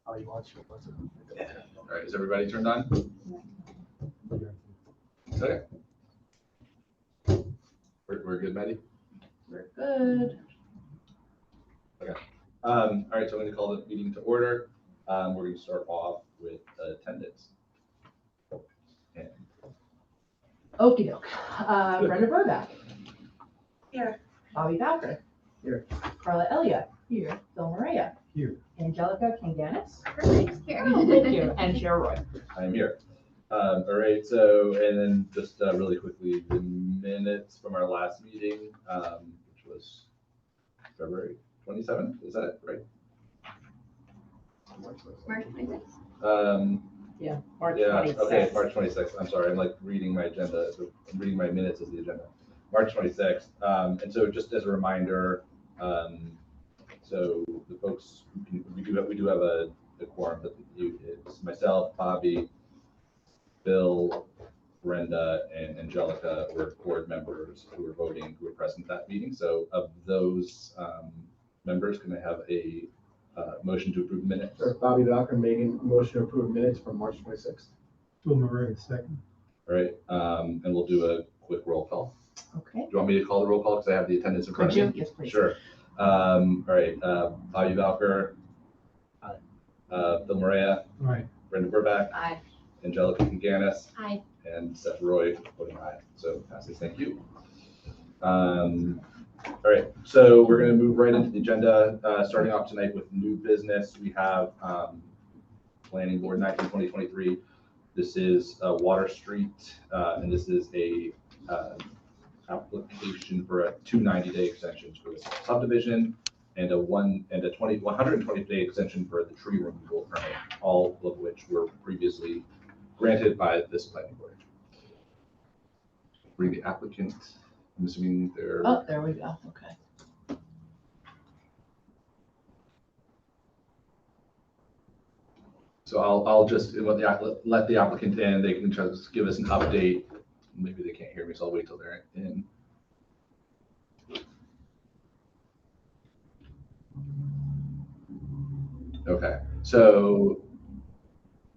how you want to. All right, is everybody turned on? Okay. We're good, Maddie? We're good. Okay. All right, so I'm going to call the meeting to order. We're going to start off with attendance. And Okie doke. Brenda Burback. Here. Bobby Bowker. Here. Carla Elliott. Here. Phil Maria. Here. Angelica Kanganis. Perfect. Here. Thank you. And Cheryl Roy. I'm here. All right, so, and then just really quickly, the minutes from our last meeting, which was February 27th, is that right? March 26th. Yeah. March Yeah, 26th. okay, March 26th. I'm sorry, I'm like reading my agenda. So I'm reading my minutes as the agenda. March 26th. And so just as a reminder, so the folks, we do have a quorum, but it's myself, Bobby, Bill, Brenda, and Angelica were board members who were voting, who were present at that meeting. So of those members, can I have a motion to approve minutes? Sure. Bobby Bowker making motion to approve minutes from March 26th. Phil Maria, second. All right, and we'll do a quick roll call. Okay. Do you want me to call the roll call because I have the attendance in front Could of me? you? Yes, please. Sure. All right, Bobby Bowker. Aye. Phil Maria, All right. Brenda Burback, Aye. Angelica Kanganis, Aye. and Seth Roy voting aye. So passes. Thank you. All right, so we're going to move right into the agenda. Starting off tonight with new business, we have Planning Board 19-2023. This is Water Street, and this is a application for two 90-day extensions for the subdivision and a 120-day extension for the tree removal permit, all of which were previously granted by this planning board. Bring the applicant. I'm assuming they're. Oh, there we go. Okay. So I'll just let the applicant in. They can just give us an update. Maybe they can't hear me, so I'll wait till they're in. Okay, so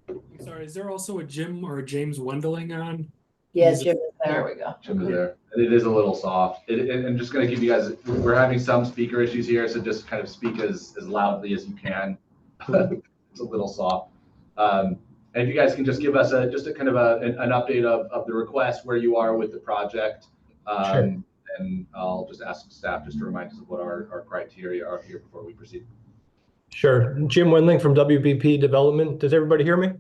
I'm sorry, is there also a Jim or a James Wendling on? Yes, Jim is there. There we go. Jim is there. And it is a little soft. I'm just going to give you guys, we're having some speaker issues here, so just kind of speak as loudly as you can. It's a little soft. And if you guys can just give us just a kind of an update of the request, where you are with the project. Sure. And I'll just ask staff just to remind us of what our criteria are here before we proceed. Sure. Jim Wendling from WBP Development. Does everybody hear me?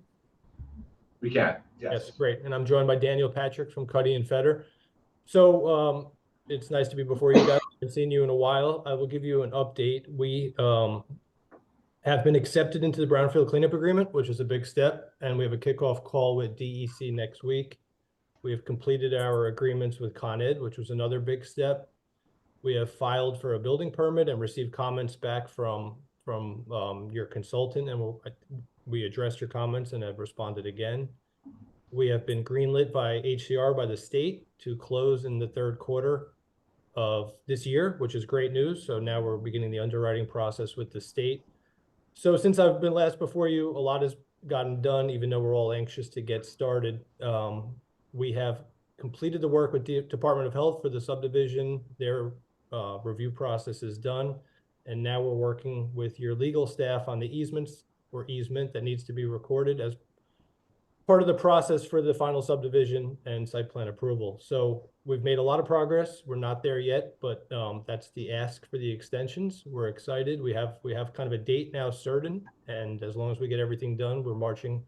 We can, yes. Great. And I'm joined by Daniel Patrick from Cuddy and Feder. So it's nice to be before you guys. I haven't seen you in a while. I will give you an update. We have been accepted into the Brownfield Cleanup Agreement, which is a big step. And we have a kickoff call with DEC next week. We have completed our agreements with Con Ed, which was another big step. We have filed for a building permit and received comments back from your consultant, and we addressed your comments and have responded again. We have been greenlit by HCR, by the state, to close in the third quarter of this year, which is great news. So now we're beginning the underwriting process with the state. So since I've been last before you, a lot has gotten done, even though we're all anxious to get started. We have completed the work with the Department of Health for the subdivision. Their review process is done. And now we're working with your legal staff on the easement that needs to be recorded as part of the process for the final subdivision and site plan approval. So we've made a lot of progress. We're not there yet, but that's the ask for the extensions. We're excited. We have kind of a date now certain, and as long as we get everything done, we're marching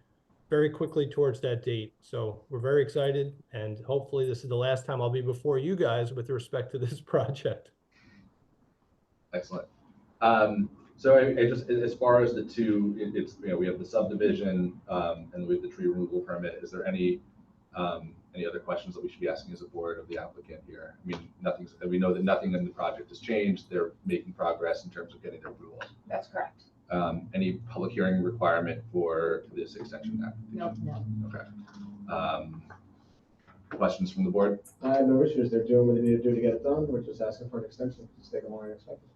very quickly towards that date. So we're very excited, and hopefully this is the last time I'll be before you guys with respect to this project. Excellent. So I just, as far as the two, it's, we have the subdivision and we have the tree removal permit. Is there any other questions that we should be asking as a board of the applicant here? I mean, we know that nothing in the project has changed. They're making progress in terms of getting their approval. That's correct. Any public hearing requirement for this extension application? No. Okay. Questions from the board? I have no issues. They're doing what they need to do to get it done. We're just asking for an extension. It's taking longer than expected.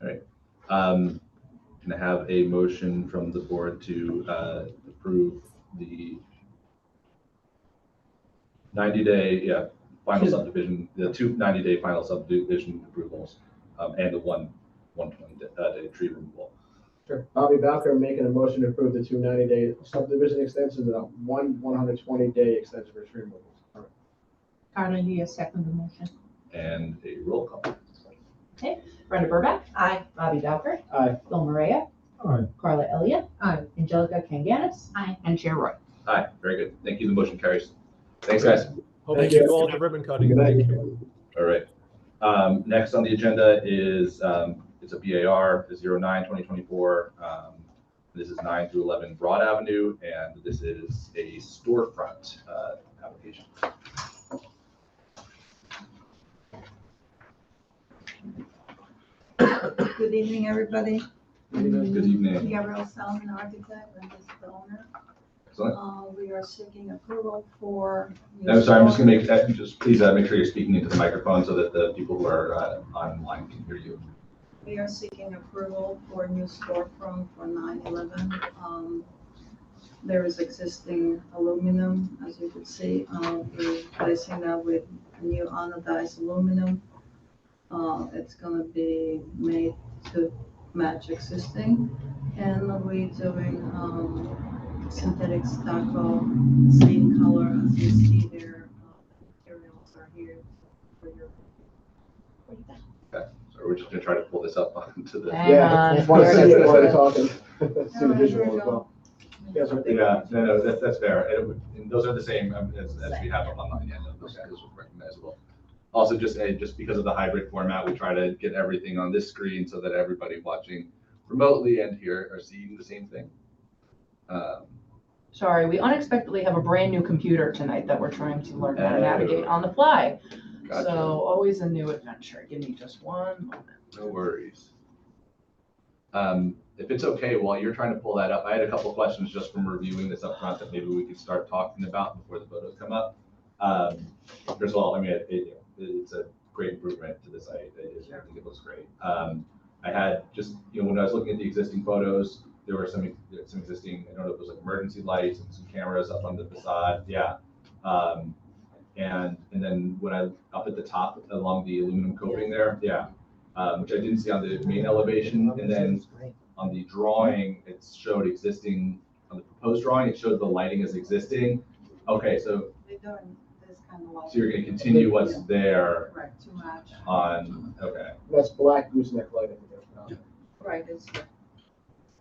All right. Can I have a motion from the board to approve the 90-day, final subdivision, the two 90-day final subdivision approvals, and the 120-day tree removal? Sure. Bobby Bowker making a motion to approve the two 90-day subdivision extensions and one 120-day extension for tree removals. Carla Diaz, second the motion. And a roll call. Brenda Burback. Aye. Bobby Bowker. Aye. Bill Maria. Aye. Carla Elliott. Aye. Angelica Kanganis. Aye. And Chair Roy. Aye, very good. Thank you. The motion carries. Thanks, guys. Hope Thank you see you. you all at the ribbon cutting. Good night. Thank you. All right. Next on the agenda is, it's a BAR 09-2024. This is 9 through 11 Broad Avenue, and this is a storefront application. Good evening, everybody. Good evening. Gabriel Salmon, architect, and this is the owner. Excellent. We are seeking approval for. I'm sorry, I'm just gonna make, just please make sure you're speaking into the microphone so that the people who are online can hear you. We are seeking approval for a new storefront for 9/11. There is existing aluminum, as you can see. We're replacing that with a new anodized aluminum. It's gonna be made to match existing, and we're doing synthetic stucco, same color as you see there. Materials are here for your. Okay, so we're just gonna try to pull this up onto the. Hang Yeah, on. just want to see Here it it while is. you're talking. See the Here visual we as go. well. Yes, sir. Yeah, no, that's fair. And those are the same as we have up online. Yeah, no, those are recognizable. Also, just because of the hybrid format, we try to get everything on this screen so that everybody watching remotely and here are seeing the same thing. Sorry, we unexpectedly have a brand new computer tonight that we're trying to learn how to Oh. navigate on the fly. Gotcha. So always a new adventure. Give me just one moment. No worries. If it's okay, while you're trying to pull that up, I had a couple questions just from reviewing this up front that maybe we could start talking about before the photos come up. First of all, I mean, it's a great improvement to the site. I think it looks great. I had just, when I was looking at the existing photos, there were some existing, I don't know if it was like emergency lights and some cameras up on the facade. Yeah. And then when I, up at the top along the aluminum coating there, yeah. Which I didn't see on the main elevation. And then on the drawing, it showed existing, on the proposed drawing, it showed the lighting as existing. Okay, so We're doing this kind of like. you're gonna continue what's there Right, to match. on, okay. That's black gooseneck lighting. Right, it's.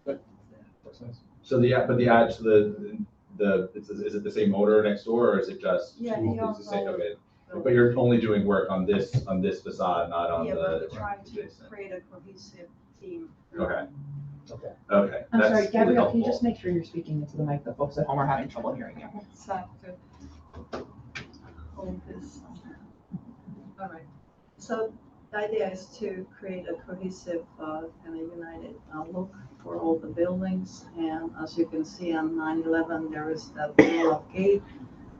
Looks nice. So is it the same owner next door, or is it just? Yeah, he it's the same, also- okay. But you're only doing work on this facade, not on Yeah, but we're the trying to adjacent. create a cohesive theme. Okay, Okay. okay. I'm that's sorry, really Gabrielle, can you helpful. just make sure you're speaking into the mic? The folks at home are having trouble hearing you. So to hold this. All right. So the idea is to create a cohesive kind of united look for all the buildings. And as you can see on 9/11, there is that wall of gate,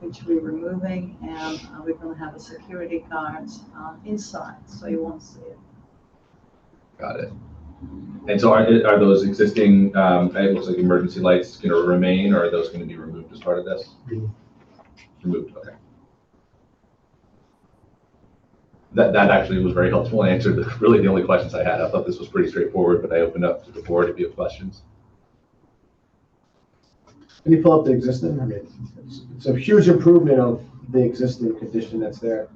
which we're removing, and we're going to have a security guards inside, so you won't see it. Got it. And so are those existing, it looks like emergency lights going to remain, or are those going to be removed as part of this? Removed, okay. That actually was very helpful and answered really the only questions I had. I thought this was pretty straightforward, but I opened up to the board if you have questions. Can you pull up the existing? I mean, it's a huge improvement of the existing condition that's there.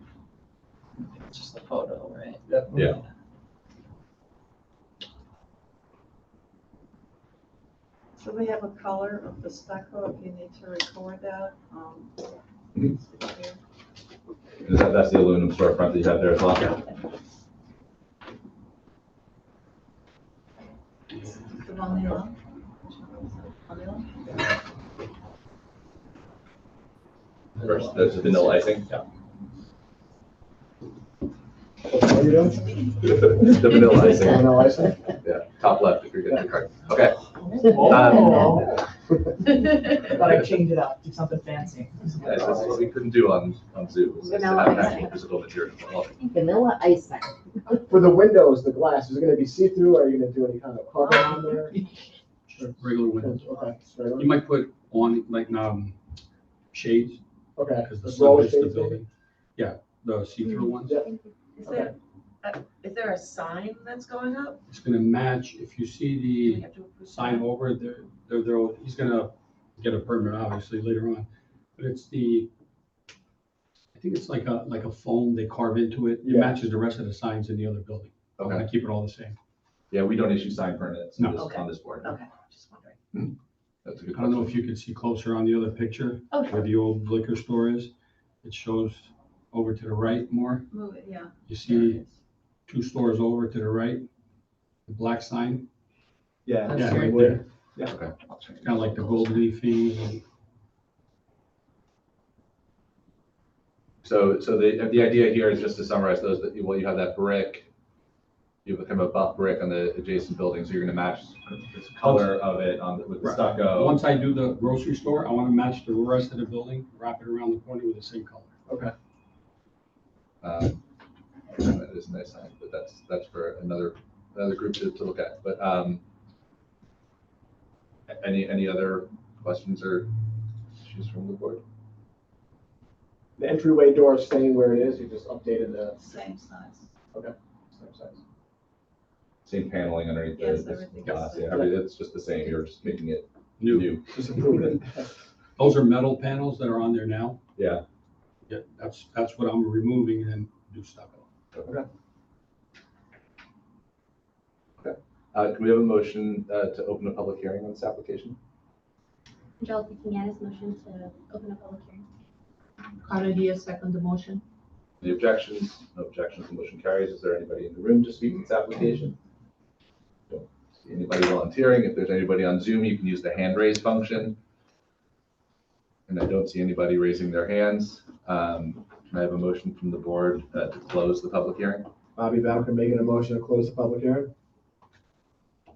It's just the photo, right? Yep. Yeah. So we have a color of the stucco, if you need to record that. Mhm. It's here. That's the aluminum storefront that you have there as well? The vanilla. Vanilla? First, there's the vanilla icing. Yeah. What are you doing? The vanilla icing. Vanilla icing? Yeah, top left if you're getting the card. Okay. Thought I'd change it up, do something fancy. Guys, this is what we couldn't do on Zoom. is to Vanilla have ice. actual physical material. I love it. Vanilla icing. For the windows, the glass, is it gonna be see-through, or are you gonna do any kind of carving on there? Regular windows. Okay, so, You might put on like shades okay. because the The sun roller hits the shades, maybe? building. Yeah, the see-through ones. Yeah. Is there a sign that's going up? It's gonna match. If you see Do we the have to approve sign that? over, he's gonna get a permit obviously later on. But it's I think it's like a foam they carve into it. It Yeah. matches the rest of the signs in the other building. I Okay. wanna keep it all the same. Yeah, we don't issue sign permits No. Okay. on this board. Okay, just wondering. That's a good I don't know question. if you could see closer on the other picture Oh, where the old liquor store is. It shows over to the right more. Move it, yeah. You see 2 stores over to the right, the black sign, Yeah. Yeah, right right there. Okay. I'll change kind of like the gold leafing. So the idea here is just to summarize those, that you have that brick, you have kind of a buff brick on the adjacent building, so you're gonna match the color of it with the Right. stucco. Once I do the grocery store, I want to match the rest of the building, wrap it around the corner with the same color. Okay. That is a nice sign, but that's for another group to look at. But any other questions or issues from the board? The entryway door is staying where it is, you just updated the Same size. same size. Same paneling underneath Yes, the everything is glass, the yeah, it's just the same, you're just making it New. new. Just improve it. Those are metal panels that are on there now. Yeah. Yeah, that's what I'm removing and then do stucco. Can we have a motion to open a public hearing on this application? Angelica Kianis motion to open a public hearing. Carla Diaz, second the motion. Any objections? No objections, the motion carries. Is there anybody in the room to speak to this application? Don't see anybody volunteering. If there's anybody on Zoom, you can use the hand raise function. And I don't see anybody raising their hands. Can I have a motion from the board to close the public hearing? Bobby Bowker making a motion to close the public hearing?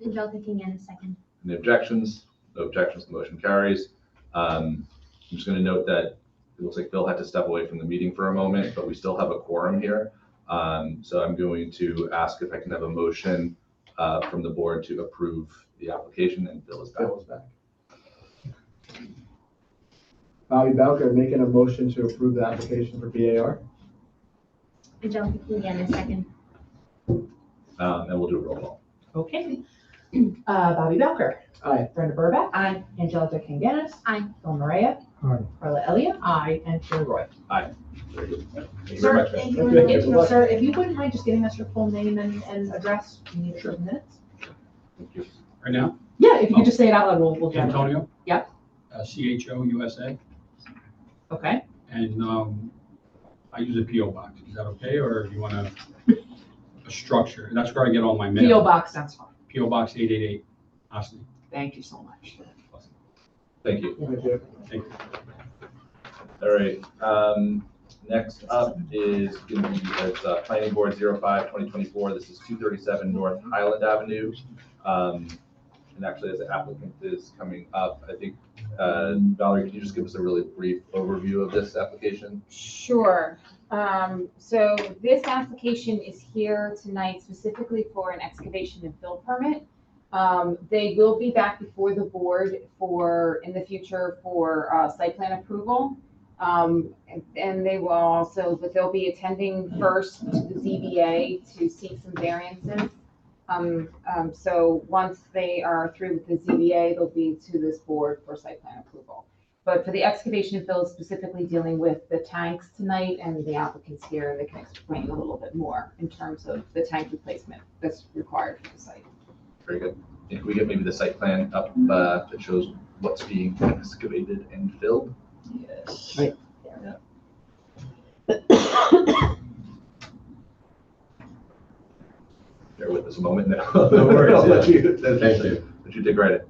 Angelica Kianis second. Any objections? No objections, the motion carries. I'm just going to note that it looks like Bill had to step away from the meeting for a moment, but we still have a quorum here. So I'm going to ask if I can have a motion from the board to approve the application, and Bill is back. Bill is back. Bobby Bowker making a motion to approve the application for BAR? Angelica Kianis second. And we'll do a roll call. Okay. Bobby Belker. Aye. Brenda Burback. Aye. Angelica Kinganis. Aye. Bill Maria. Aye. Carla Elliott. Aye. And Phil Roy. Very good. Thank you Sir, very much. thank ma'am. you. Okay, good luck. Sir, if you wouldn't mind just giving us your full name and address, we need a few minutes. Thank you. Right now, Yeah, if you could just say it out loud, we'll get it. Antonio. Yep. CHO USA, Okay. and I use a PO box. Is that okay, or do you want a structure? That's where I get all my mail. PO Box, that's fine. PO Box 888, Austin. Thank you so much. Thank you. Thank you. Thank you. All right. Next up is going to be Planning Board 05-2024. This is 237 North Highland Avenue. And actually, as the applicant is coming up, I think, Valerie, can you just give us a really brief overview of this application? Sure. So this application is here tonight specifically for an excavation and fill permit. They will be back before the board in the future for site plan approval. And they will also, but they'll be attending first to the ZBA to seek some variances. So once they are through with the ZBA, they'll be to this board for site plan approval. But for the excavation and fill, specifically dealing with the tanks tonight, and the applicants here, they can explain a little bit more in terms of the tank replacement that's required for the site. Very good. Can we get maybe the site plan up that shows what's being excavated and filled? Yes. Right. Bear with us a moment now. No worries, I'll let yeah. you, Thank you. Let you take credit.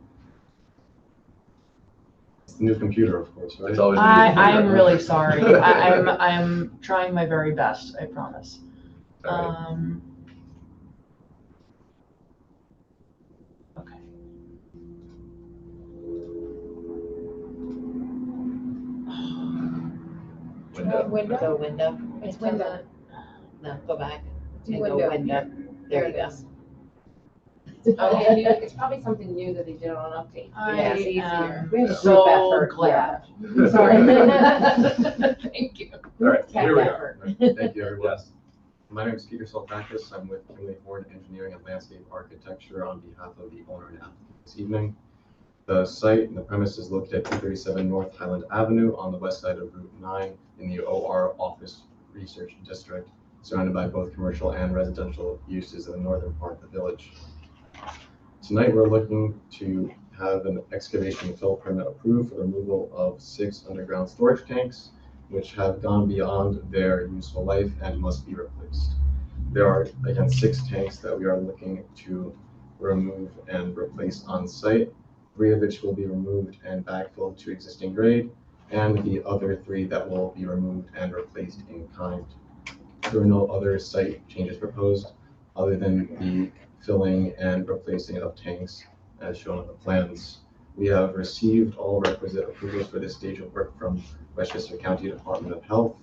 It's the new computer, of course, right? It's always. I am really sorry. I'm trying my very best, I promise. All right. Okay. window? Go window. It's window. No, go back. Do And go window. window. There you go. It's probably a new, it's probably something new that they did on update. Yeah, it's I easier. am We have a group so effort, glad. Sorry. Thank you. All right, Tech here we effort. go. Thank you, everyone. Yes. My name is Peter Soltakis. I'm with Kinley Horn Engineering and Landscape Architecture on behalf of the owner and applicant this evening. The site and the premise is located at 237 North Highland Avenue on the west side of Route 9 in the OR Office Research District, surrounded by both commercial and residential uses in the northern part of the village. Tonight, we're looking to have an excavation and fill permit approved for the removal of 6 underground storage tanks, which have gone beyond their useful life and must be replaced. There are, again, 6 tanks that we are looking to remove and replace on site, 3 of which will be removed and backfilled to existing grade, and the other 3 that will be removed and replaced in kind. There are no other site changes proposed other than the filling and replacing of tanks as shown on the plans. We have received all requisite approvals for this stage of work from Westchester County Department of Health,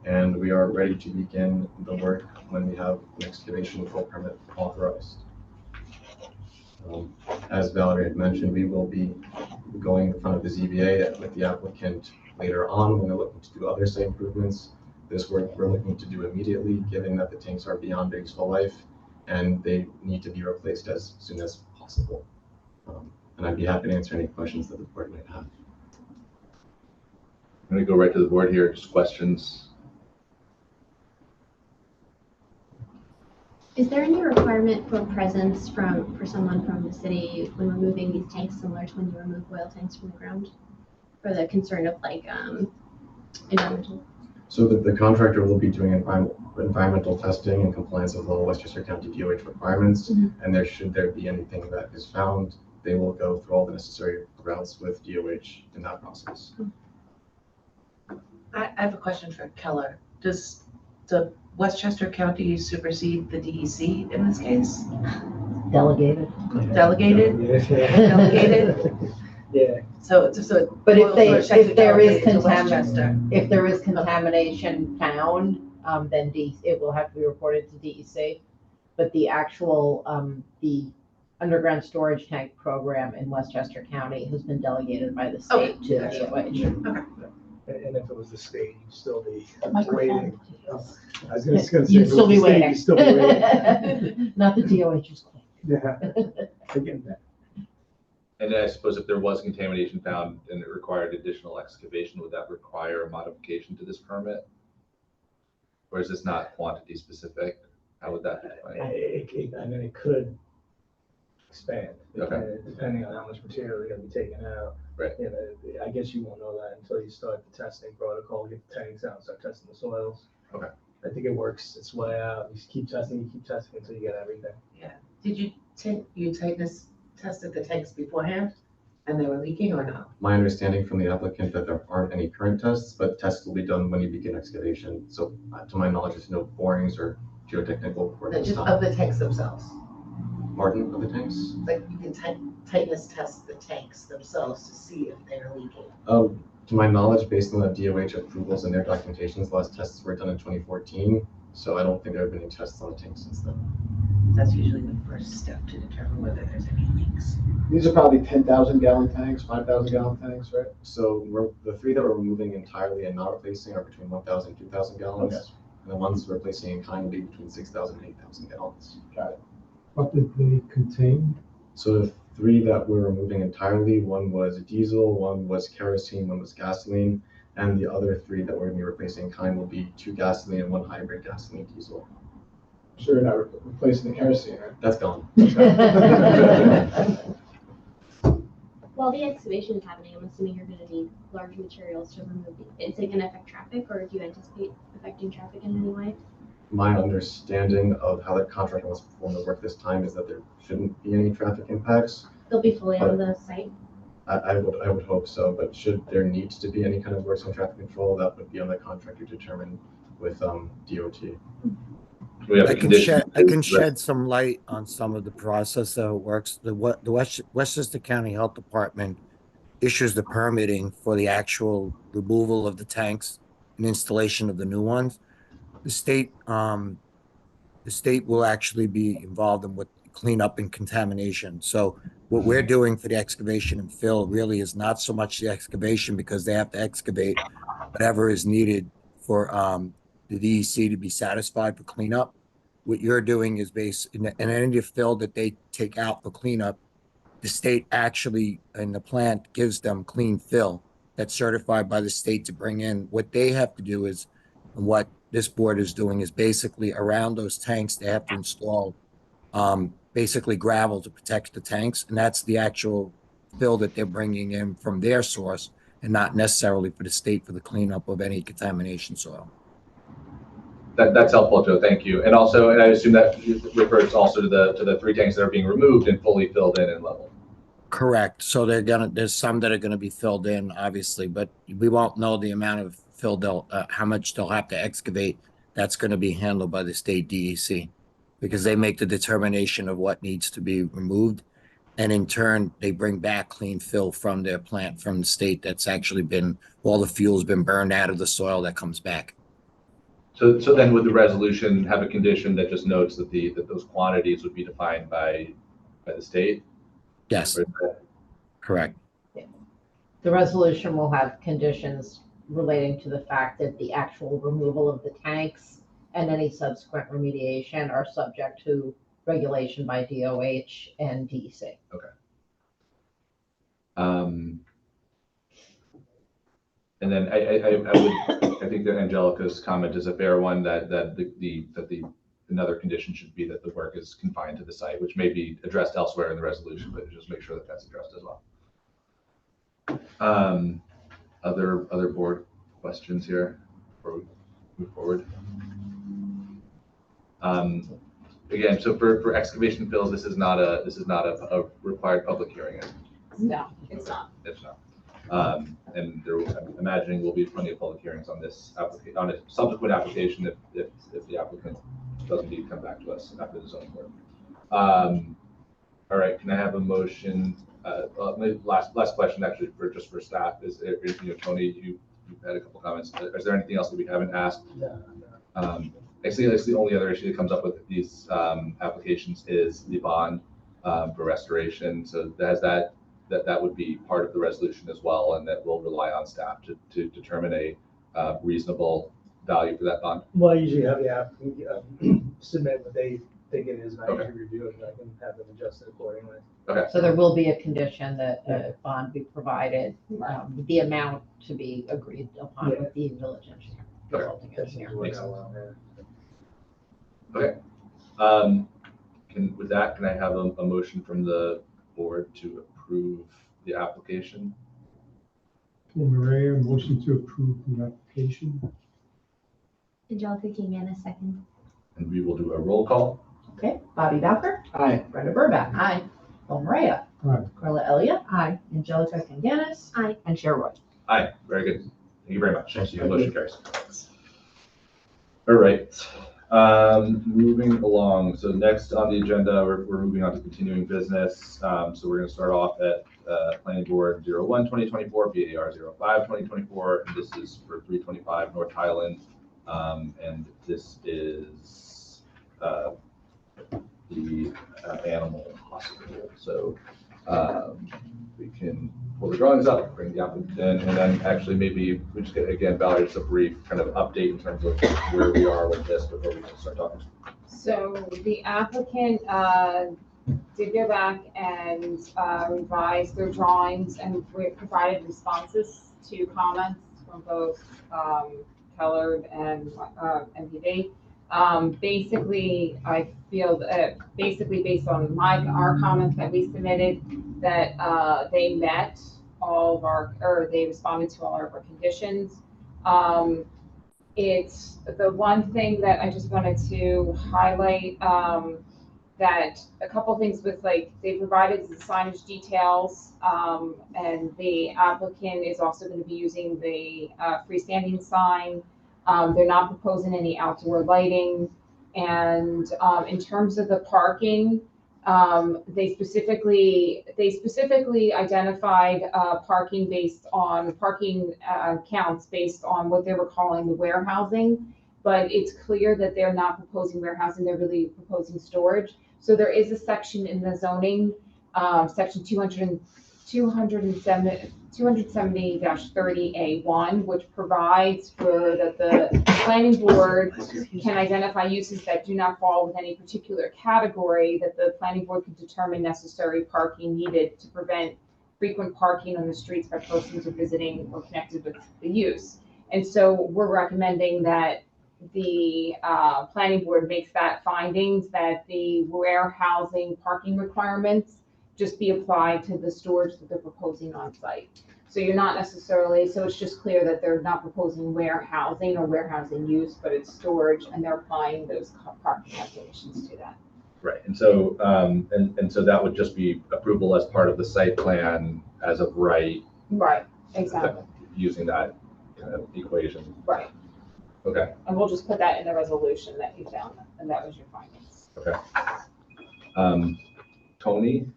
and we are ready to begin the work when we have an excavation full permit authorized. As Valerie had mentioned, we will be going in front of the ZBA with the applicant later on when they're looking to do other site improvements. This work we're looking to do immediately, given that the tanks are beyond their useful life and they need to be replaced as soon as possible. And I'd be happy to answer any questions that the board might have. I'm going to go right to the board here, just questions. Is there any requirement for presence for someone from the city when removing these tanks, similar to when you remove oil tanks from the ground? For the concern of like environmental? So the contractor will be doing environmental testing and compliance with all Westchester County DOH requirements. And should there be anything that is found, they will go through all the necessary routes with DOH in that process. I have a question for Keller. Does the Westchester County supersede the DEC in this case? Delegated. Delegated? Delegated? Yeah. So, But if there is if there is contamination found, then it will have to be reported to DEC. But the actual, the underground storage tank program in Westchester County has been delegated by the state to DOH. And if it was the state, you'd still be Microphone, waiting. please. I was gonna say, if it You'd was still the be state, waiting. you'd still be waiting. Not the DOH's claim. Yeah, I get that. And I suppose if there was contamination found and it required additional excavation, would that require a modification to this permit? Or is this not quantity specific? How would that be defined? I mean, it could expand, Okay. depending on how much material is gonna be taken out. Right. You know, I guess you won't know that until you start the testing protocol, get the tanks out, and start testing the soils. Okay. I think it works its way out. You just keep testing until you get everything. Yeah. Did you tested the tanks beforehand and they were leaking or no? My understanding from the applicant that there aren't any current tests, but tests will be done when you begin excavation. So to my knowledge, there's no borings or geotechnical work. Just of the tanks themselves? Pardon, of the tanks? Like you can tightness test the tanks themselves to see if they're leaking. To my knowledge, based on the DOH approvals and their documentations, the last tests were done in 2014. So I don't think there have been any tests on the tank since then. That's usually the first step to determine whether there's any leaks. These are probably 10,000 gallon tanks, 5,000 gallon tanks, right? So the 3 that we're removing entirely and not replacing are between 1,000 and 2,000 gallons. Okay. And the ones we're replacing in kind will be between 6,000 and 8,000 gallons. Got it. What did they contain? So the 3 that we're removing entirely, one was diesel, one was kerosene, one was gasoline, and the other 3 that we're going to be replacing in kind will be 2 gasoline and 1 hybrid gasoline diesel. Sure, you're not replacing the kerosene, right? That's gone. While the excavation is happening, I'm assuming you're gonna need large materials to remove the, is it gonna affect traffic, or do you anticipate affecting traffic in any way? My understanding of how the contractor wants to perform the work this time is that there shouldn't be any traffic impacts. They'll be fully on the site? I would hope so, but should there need to be any kind of works on traffic control, that would be on the contractor to determine with DOT. We have I a can condition. shed some light on some of the process that works. The Westchester County Health Department issues the permitting for the actual removal of the tanks. and installation of the new ones. The state will actually be involved in what cleanup and contamination. So what we're doing for the excavation and fill really is not so much the excavation, because they have to excavate whatever is needed for the DEC to be satisfied for cleanup. What you're doing is in any fill that they take out for cleanup, the state actually in the plant gives them clean fill that's certified by the state to bring in. What they have to do is, and what this board is doing, is basically around those tanks, they have to install basically gravel to protect the tanks. And that's the actual fill that they're bringing in from their source, and not necessarily for the state for the cleanup of any contamination soil. That's helpful, Joe. Thank you. And also, and I assume that refers also to the 3 tanks that are being removed and fully filled in and leveled. Correct. So there's some that are gonna be filled in, obviously, but we won't know the amount of fill how much they'll have to excavate. That's gonna be handled by the state DEC, because they make the determination of what needs to be removed. And in turn, they bring back clean fill from their plant, from the state, that's actually been, all the fuel's been burned out of the soil that comes back. So then would the resolution have a condition that just notes that those quantities would be defined by the state? Yes, correct. The resolution will have conditions relating to the fact that the actual removal of the tanks and any subsequent remediation are subject to regulation by DOH and DEC. Okay. And then I think that Angelica's comment is a fair one, that another condition should be that the work is confined to the site, which may be addressed elsewhere in the resolution, but just make sure that that's addressed as well. Other board questions here before we move forward? Again, so for excavation fills, this is not a required public hearing. No, it's not. It's not. And I'm imagining will be plenty of public hearings on this on a subsequent application if the applicant doesn't need to come back to us after the zoning board. All right, can I have a motion? Last question actually for staff is Tony, you've had a couple comments. Is there anything else that we haven't asked? Actually, that's the only other issue that comes up with these applications is the bond for restoration. So that would be part of the resolution as well, and that will rely on staff to determine a reasonable value for that bond. Well, I usually have the applicant submit what they think it is, and I Okay. usually review it, and I can have them adjusted accordingly. Okay. So there will be a condition that a bond be provided, the amount to be agreed upon with the village engineer, consulting engineer. Makes sense. Okay. With that, can I have a motion from the board to approve the application? Maria, motion to approve the application. Angelica King, second. And we will do a roll call. Okay, Bobby Bowker. Aye. Brenda Burback. Aye. Bill Maria. Aye. Carla Elliott. Aye. Angelica Kinganis. Aye. And Chair Roy. Aye, very good. Thank you very much. Thank you. Motion carries. All right, moving along. So next on the agenda, we're moving on to continuing business. So we're going to start off at Planning Board 01-2024, BAR 05-2024, and this is for 325 North Highland. And this is the animal hospital. So we can pull the drawings up, bring the applicant in, and then actually maybe we just get, again, Valerie, just a brief kind of update in terms of where we are with this before we can start talking. So the applicant did go back and revise their drawings, and we provided responses to comments from both Keller and MPD. Basically, I feel that basically based on our comments that we submitted, that they met all of our, or they responded to all of our conditions. It's the one thing that I just wanted to highlight, that a couple things with, like, they provided the signage details, and the applicant is also going to be using the freestanding sign. They're not proposing any outdoor lighting. And in terms of the parking, They specifically identified parking based on parking counts based on what they were calling the warehousing. But it's clear that they're not proposing warehousing, they're really proposing storage. So there is a section in the zoning, section 270-30A1, which provides for that the planning board can identify uses that do not fall with any particular category, that the planning board can determine necessary parking needed to prevent frequent parking on the streets by persons who are visiting or connected with the use. And so we're recommending that the planning board makes that findings that the warehousing parking requirements just be applied to the storage that they're proposing on site. So you're not necessarily, so it's just clear that they're not proposing warehousing or warehousing use, but it's storage, and they're applying those parking calculations to that. Right, and so and so that would just be approval as part of the site plan as of right. Right, exactly. Using that kind of equation. Right. Okay. And we'll just put that in the resolution that you found, and that was your findings. Okay. Tony?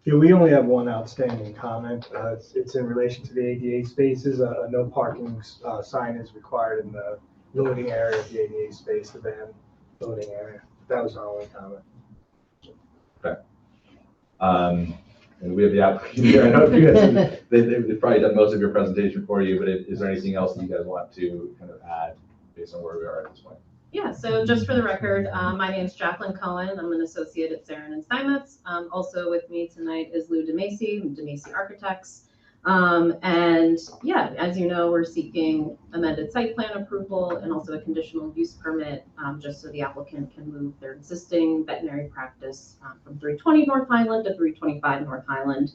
Yeah, we only have one outstanding comment. It's in relation to the ADA spaces. No parking sign is required in the loading area of the ADA space, the van loading area. That was our only comment. Okay. And we have the applicant here. I know you guys, they've probably done most of your presentation for you, but is there anything else that you guys want to kind of add based on where we are at this point? Yeah, so just for the record, my name is Jacqueline Cohen. I'm an associate at Sarin and Steinmetz. Also with me tonight is Lou DeMacy from DeMacy Architects. And yeah, as you know, we're seeking amended site plan approval and also a conditional use permit, just so the applicant can move their existing veterinary practice from 320 North Highland to 325 North Highland.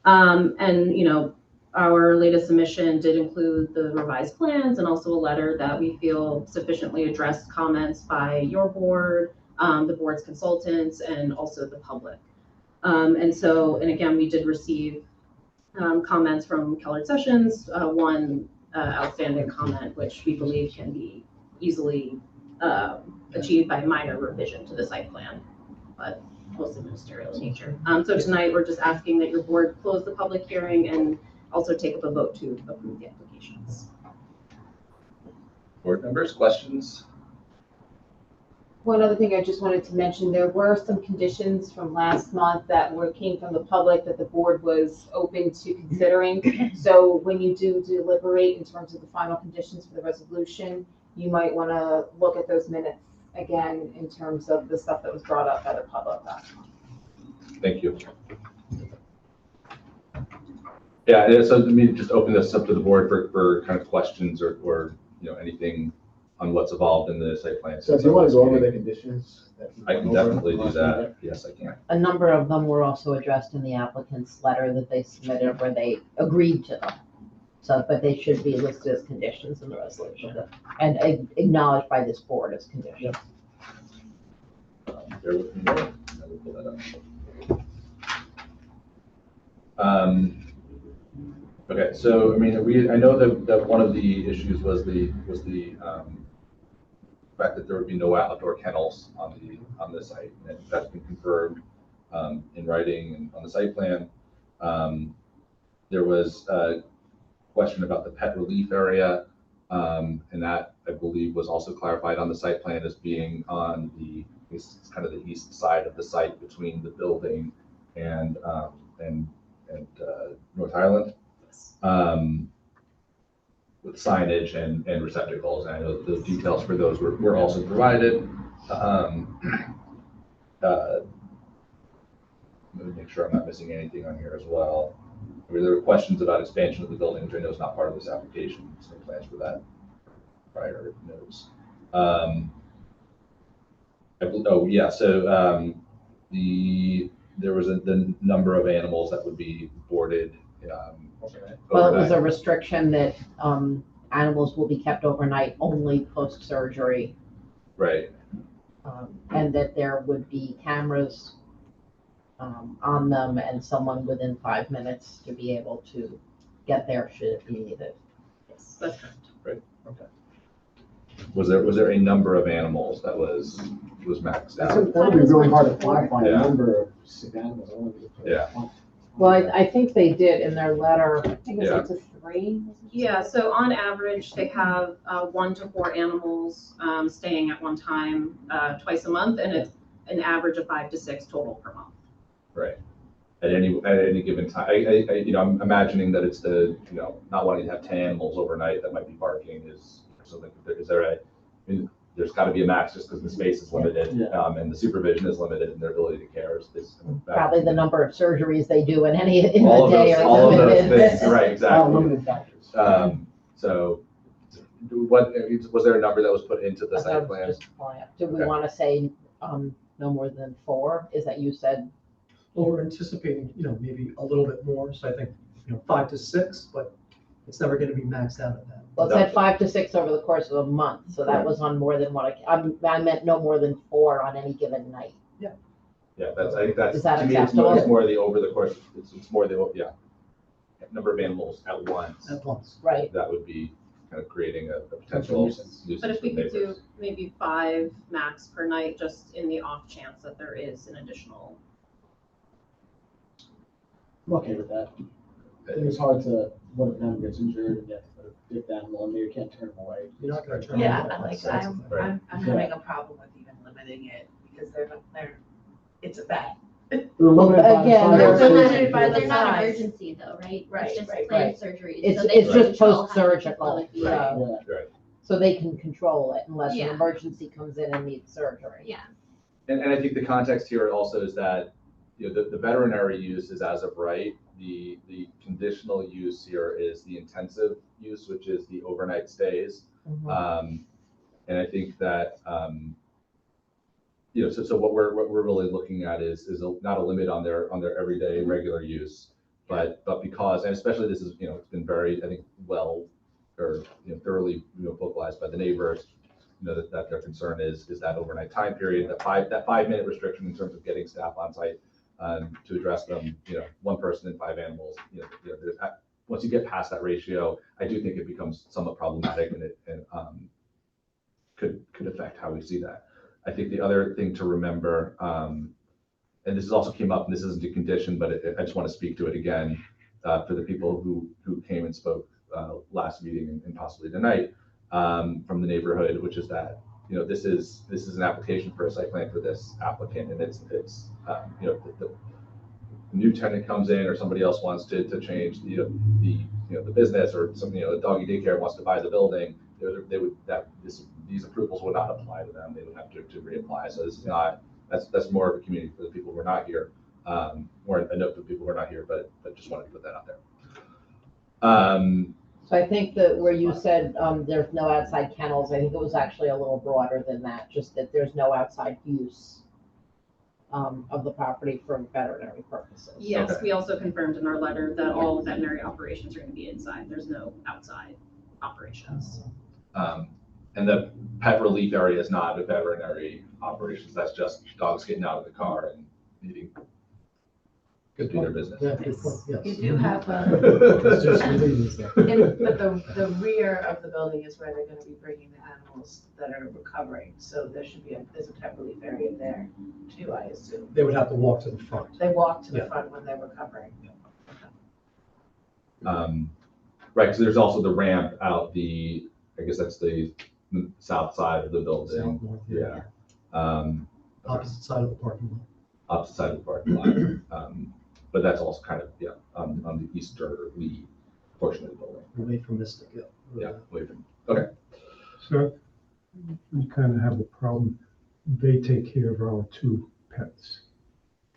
And you know, our latest submission did include the revised plans and also a letter that we feel sufficiently addressed comments by your board, the board's consultants, and also the public. And again, we did receive comments from Keller Sessions, one outstanding comment, which we believe can be easily achieved by a minor revision to the site plan, but mostly ministerial in nature. So tonight, we're just asking that your board close the public hearing and also take up a vote to approve the applications. Board members, questions? One other thing I just wanted to mention, there were some conditions from last month that came from the public that the board was open to considering. So when you do deliberate in terms of the final conditions for the resolution, you might want to look at those minutes again in terms of the stuff that was brought up by the public last month. Thank you. Yeah, so let me just open this up to the board for kind of questions or you know, anything on what's evolved in the site plan. So if you want to go over the conditions. I can definitely do that. Yes, I can. A number of them were also addressed in the applicant's letter that they submitted where they agreed to them. So, but they should be listed as conditions in the resolution and acknowledged by this board as conditions. Bear with me. I will pull that up. Okay, so I mean, I know that one of the issues was the fact that there would be no outdoor kennels on the site, and that's been confirmed in writing and on the site plan. There was a question about the pet relief area, and that I believe was also clarified on the site plan as being on it's kind of the east side of the site between the building and North Highland. With signage and receptacles. And I know the details for those were also provided. Let me make sure I'm not missing anything on here as well. I mean, there were questions about expansion of the building, which I know is not part of this application. There's no plans for that prior notes. Oh yeah, so there was the number of animals that would be boarded. Well, it was a restriction that animals will be kept overnight only post-surgery. Right. And that there would be cameras on them and someone within 5 minutes to be able to get there should it be needed. Yes, that's correct. Right. Okay. Was there a number of animals that was maxed out? That would be really hard to quantify a Yeah. number of sick animals. I don't think it's- Yeah. Well, I think they did in their letter. I think it's Yeah. up to 3. Yeah, so on average, they have 1 to 4 animals staying at one time twice a month, and it's an average of 5 to 6 total per month. Right. At any given time, I'm imagining that it's not wanting to have 10 animals overnight that might be barking is something. There's got to be a max just because the space is limited, and the supervision is limited, and their ability to care is Probably the number of surgeries they do in a all of day those, are all of those limited. things, right? Exactly. Limited factors. So, was there a number that was put into the site plan? Do we want to say no more than 4? Is that you said? Well, we're anticipating, maybe a little bit more, so I think, 5 to 6, but it's never gonna be maxed out at that. Well, it said 5 to 6 over the course of a month, so that was on more than one. I meant no more than 4 on any given night. Yeah, I think that's, Is that to me, acceptable? it's more the over the course, it's more the, number of animals at once. At once. Right. That would be kind of creating a potential nuisance. But if we for could do neighbors. maybe 5 max per night, just in the off chance that there is an additional. I'm okay with that. I think it's hard to, what if an animal gets injured and you have to put a big animal in there, you can't turn them away. You're not gonna turn Yeah, them away. I'm having a problem with even limiting it because it's a vet. They're limited by the Again, size of They're the not, station. by the they're not size. emergency though, right? Right, It's just right, planned right. surgery. It's so they can just control how many post-surgical. people would be- Yeah. Right. So they can control it unless an Yeah. emergency comes in and needs surgery. Yeah. And I think the context here also is that, the veterinary use is as of right. The conditional use here is the intensive use, which is the overnight stays. And I think that, so what we're really looking at is not a limit on their everyday regular use, but because, and especially this is, it's been very, I think, thoroughly, vocalized by the neighbors, that their concern is that overnight time period, that 5-minute restriction in terms of getting staff on site, to address them, 1 person and 5 animals, once you get past that ratio, I do think it becomes somewhat problematic and it could affect how we see that. I think the other thing to remember, and this is also came up, and this isn't a condition, but I just want to speak to it again, for the people who came and spoke last meeting and possibly tonight, from the neighborhood, which is that, this is an application for a site plan for this applicant, and it's the new tenant comes in or somebody else wants to change the business, or something, a doggy daycare wants to buy the building, these approvals would not apply to them. They would have to reapply. So this is not, that's more of a community for the people who are not here, more a note for the people who are not here, but just wanted to put that out there. So I think that where you said there's no outside kennels, I think it was actually a little broader than that, just that there's no outside use of the property for veterinary purposes. Yes, Okay. we also confirmed in our letter that all veterinary operations are going to be inside. There's no outside operations. And the pet relief area is not a veterinary operations. That's just dogs getting out of the car and needing to do their business. Yeah, good point, yes. You do have It's just relieving stuff. but the rear of the building is where they're gonna be bringing the animals that are recovering, so there's a pet relief area there too, I assume. They would have to walk to the front. They walk to the Yeah. front when they're recovering. Right, so there's also the ramp out I guess that's the south side of the building. South north, Yeah. Opposite side of the parking lot. Opposite side of the parking lot. But that's also kind of, on the easterly portion of the building. Away from Mystic Hill. Yeah, away from, okay. So we kind of have a problem. They take care of our 2 pets.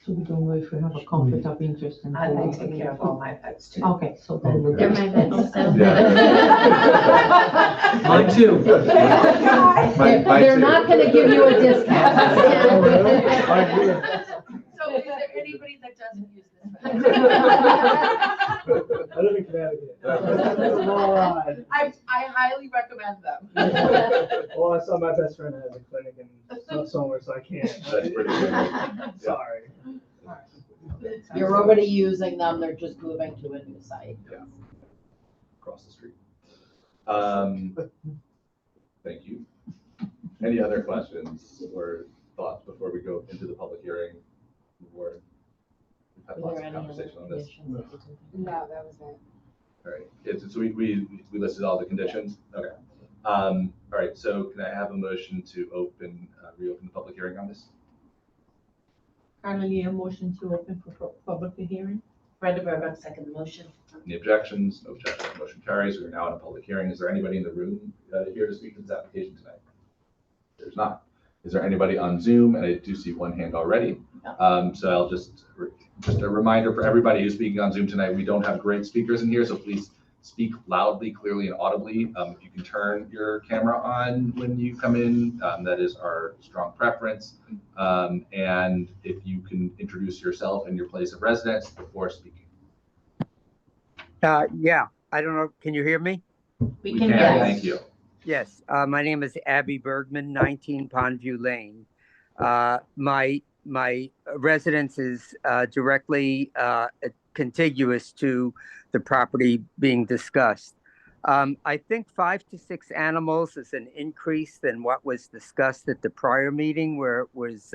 So we don't know if we have a conflict of interest in. I take care of all my pets too. Okay, so then we're They're good. my vets, so. Mine too. They're not gonna give you a discount. So is there anybody that doesn't use this? I live in Connecticut. I highly recommend them. Well, I saw my best friend has a clinic in somewhere, so I can't. That's pretty good. Sorry. You're already using them, they're just moving to a new site. Across the street. Thank you. Any other questions or thoughts before we go into the public hearing? We've had Were lots there of any other conversation on this. conditions that you can think of? No, that was it. All right, so we listed all the conditions? Okay. All right, so can I have a motion to reopen the public hearing on this? Currently, a motion to open for public hearing. Brenda Burbank, second the motion. Any objections? No objections, motion carries. We are now in a public hearing. Is there anybody in the room here to speak to this application tonight? There's not. Is there anybody on Zoom? And I do see one hand already. So I'll just a reminder for everybody who's speaking on Zoom tonight, we don't have great speakers in here, so please speak loudly, clearly, and audibly. If you can turn your camera on when you come in, that is our strong preference. And if you can introduce yourself and your place of residence before speaking. Yeah, I don't know. Can you hear me? We can hear you. Thank you. Yes, my name is Abby Bergman, 19 Pondview Lane. My residence is directly contiguous to the property being discussed. I think 5 to 6 animals is an increase than what was discussed at the prior meeting, where it was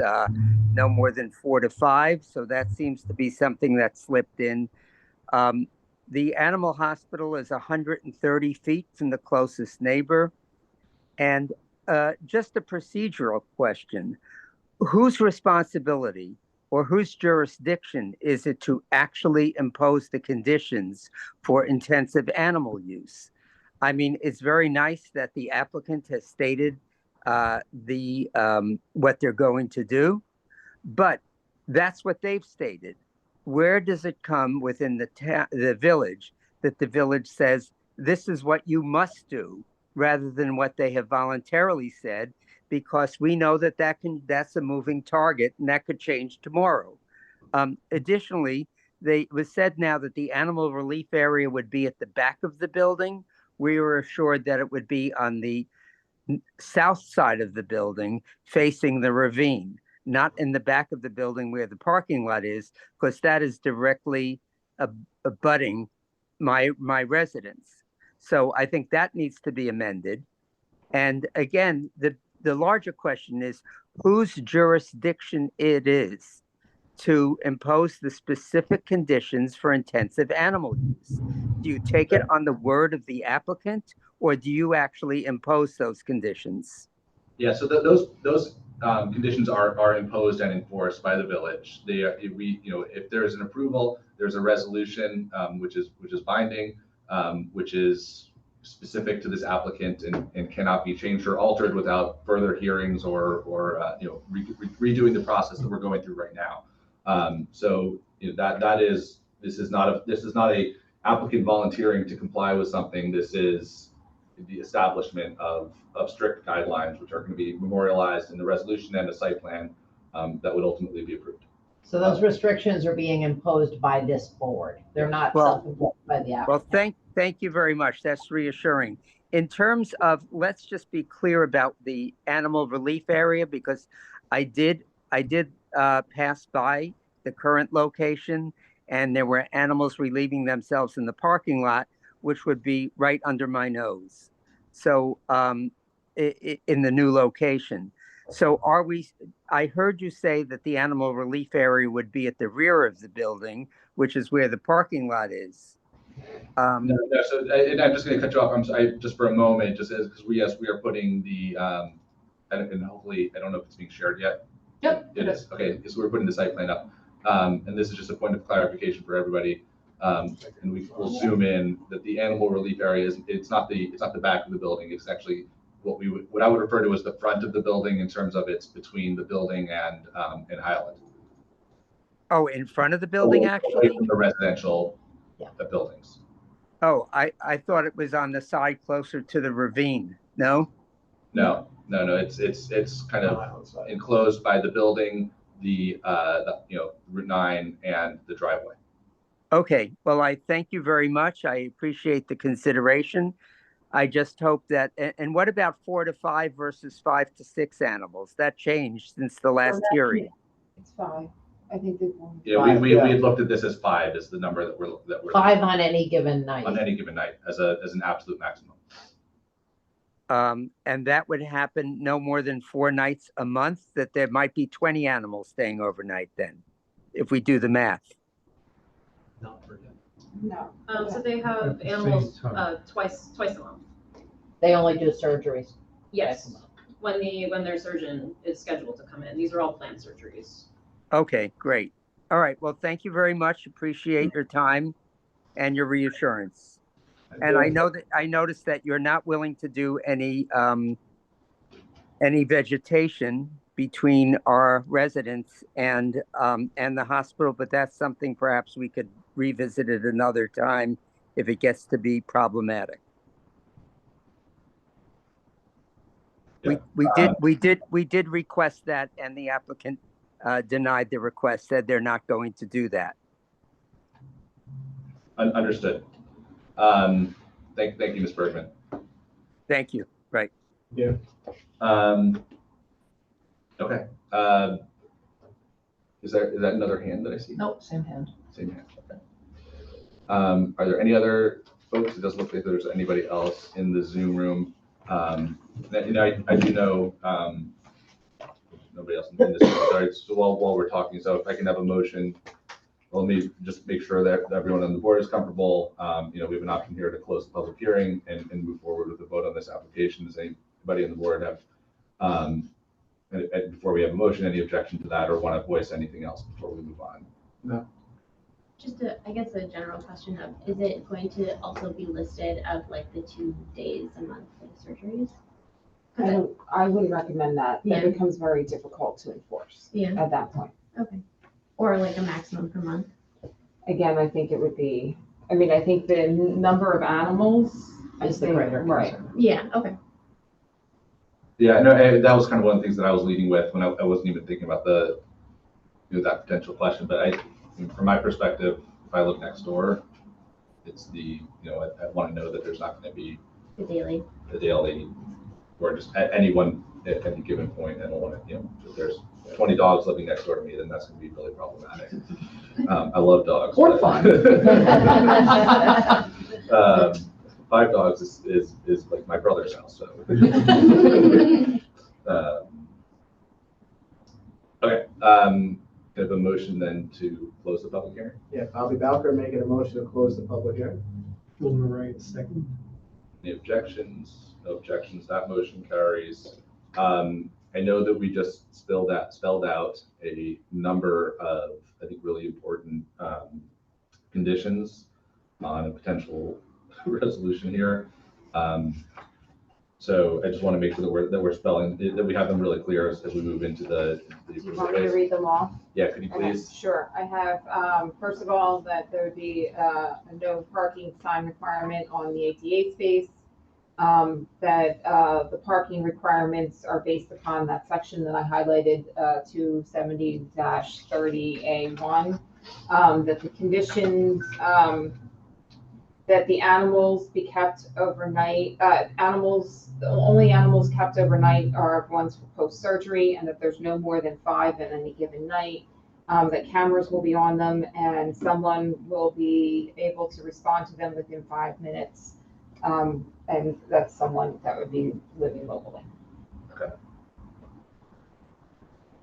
no more than 4 to 5. So that seems to be something that slipped in. The animal hospital is 130 feet from the closest neighbor. And just a procedural question, whose responsibility or whose jurisdiction is it to actually impose the conditions for intensive animal use? I mean, it's very nice that the applicant has stated what they're going to do, but that's what they've stated. Where does it come within the village that the village says this is what you must do, rather than what they have voluntarily said? Because we know that that's a moving target and that could change tomorrow. Additionally, it was said now that the animal relief area would be at the back of the building. We were assured that it would be on the south side of the building facing the ravine, not in the back of the building where the parking lot is, because that is directly abutting my residence. So I think that needs to be amended. And again, the larger question is whose jurisdiction it is to impose the specific conditions for intensive animal use. Do you take it on the word of the applicant, or do you actually impose those conditions? Yeah, so those conditions are imposed and enforced by the village. If there is an approval, there's a resolution which is binding, which is specific to this applicant and cannot be changed or altered without further hearings or redoing the process that we're going through right now. So this is not a applicant volunteering to comply with something. This is the establishment of strict guidelines, which are going to be memorialized in the resolution and the site plan that would ultimately be approved. So those restrictions are being imposed by this board. They're not self-imposed by the applicant. Well, thank you very much. That's reassuring. In terms of, let's just be clear about the animal relief area, because I did pass by the current location, and there were animals relieving themselves in the parking lot, which would be right under my nose. So in the new location. So I heard you say that the animal relief area would be at the rear of the building, which is where the parking lot is. No, so and I'm just going to cut you off. I'm sorry, just for a moment, just because we are putting the, and hopefully, I don't know if it's being shared yet. Yep. It is. Okay, so we're putting the site plan up. And this is just a point of clarification for everybody. And we'll zoom in that the animal relief area it's not the back of the building. It's actually what I would refer to as the front of the building in terms of it's between the building and Highland. Oh, in front of the building, actually? From the residential buildings. Oh, I thought it was on the side closer to the ravine. No? No. It's kind of enclosed by the building, the Route 9 and the driveway. Okay, well, I thank you very much. I appreciate the consideration. I just hope that, and what about 4 to 5 versus 5 to 6 animals? That changed since the last hearing. It's 5. I think that one. Yeah, we had looked at this as 5 as the number that we're 5 on any given night. On any given night as an absolute maximum. And that would happen no more than 4 nights a month, that there might be 20 animals staying overnight then, if we do the math. No. So they have At the same animals, time. twice a month. They only do surgeries. Yes, when their surgeon is scheduled to come in. These are all planned surgeries. Okay, great. All right, well, thank you very much. Appreciate your time and your reassurance. And I noticed that you're not willing to do any vegetation between our residents and the hospital, but that's something perhaps we could revisit at another time if it gets to be problematic. Yeah. We did request that, and the applicant denied the request, said they're not going to do that. Understood. Thank you, Ms. Bergman. Thank you. Right. Yeah. Okay. Is that another hand that I see? Nope, same hand. Same hand. Okay. Are there any other folks? It doesn't look like there's anybody else in the Zoom room. I do know nobody else in this room. Sorry. So while we're talking, so if I can have a motion. Well, let me just make sure that everyone on the board is comfortable. We have an option here to close the public hearing and move forward with the vote on this application. Does anybody on the board have, and before we have a motion, any objection to that or want to voice anything else before we move on? No. Just I guess a general question of, is it going to also be listed of like the 2 days a month for the surgeries? I wouldn't recommend that. Yeah. That becomes very difficult to enforce at that point. Okay. Or like a maximum per month? Again, I think it would be, I think the number of animals is the greater right. concern. Yeah, okay. Yeah, no, that was kind of one of the things that I was leading with when I wasn't even thinking about that potential question. But from my perspective, if I look next door, it's I want to know that there's not going to be the daily, or just at any given point. I don't want to, if there's 20 dogs living next door to me, then that's going to be really problematic. I love dogs. Or fun. 5 dogs is like my brother's house. So. Okay. I have a motion then to close the public hearing. Yeah, Bobby Bowker making a motion to close the public hearing. Will Murray second. Any objections? No objections. That motion carries. I know that we just spelled out a number of, I think, really important conditions on a potential resolution here. So I just want to make sure that we're spelling, that we have them really clear as we move into the. Do you want me to read them all? Yeah, could you please? Okay, sure. I have, first of all, that there would be a no parking sign requirement on the ADA space. That the parking requirements are based upon that section that I highlighted, 270-30A1. That the conditions, that the animals be kept overnight, the only animals kept overnight are ones for post-surgery, and that there's no more than 5 at any given night. That cameras will be on them and someone will be able to respond to them within 5 minutes. And that's someone that would be living locally. Okay.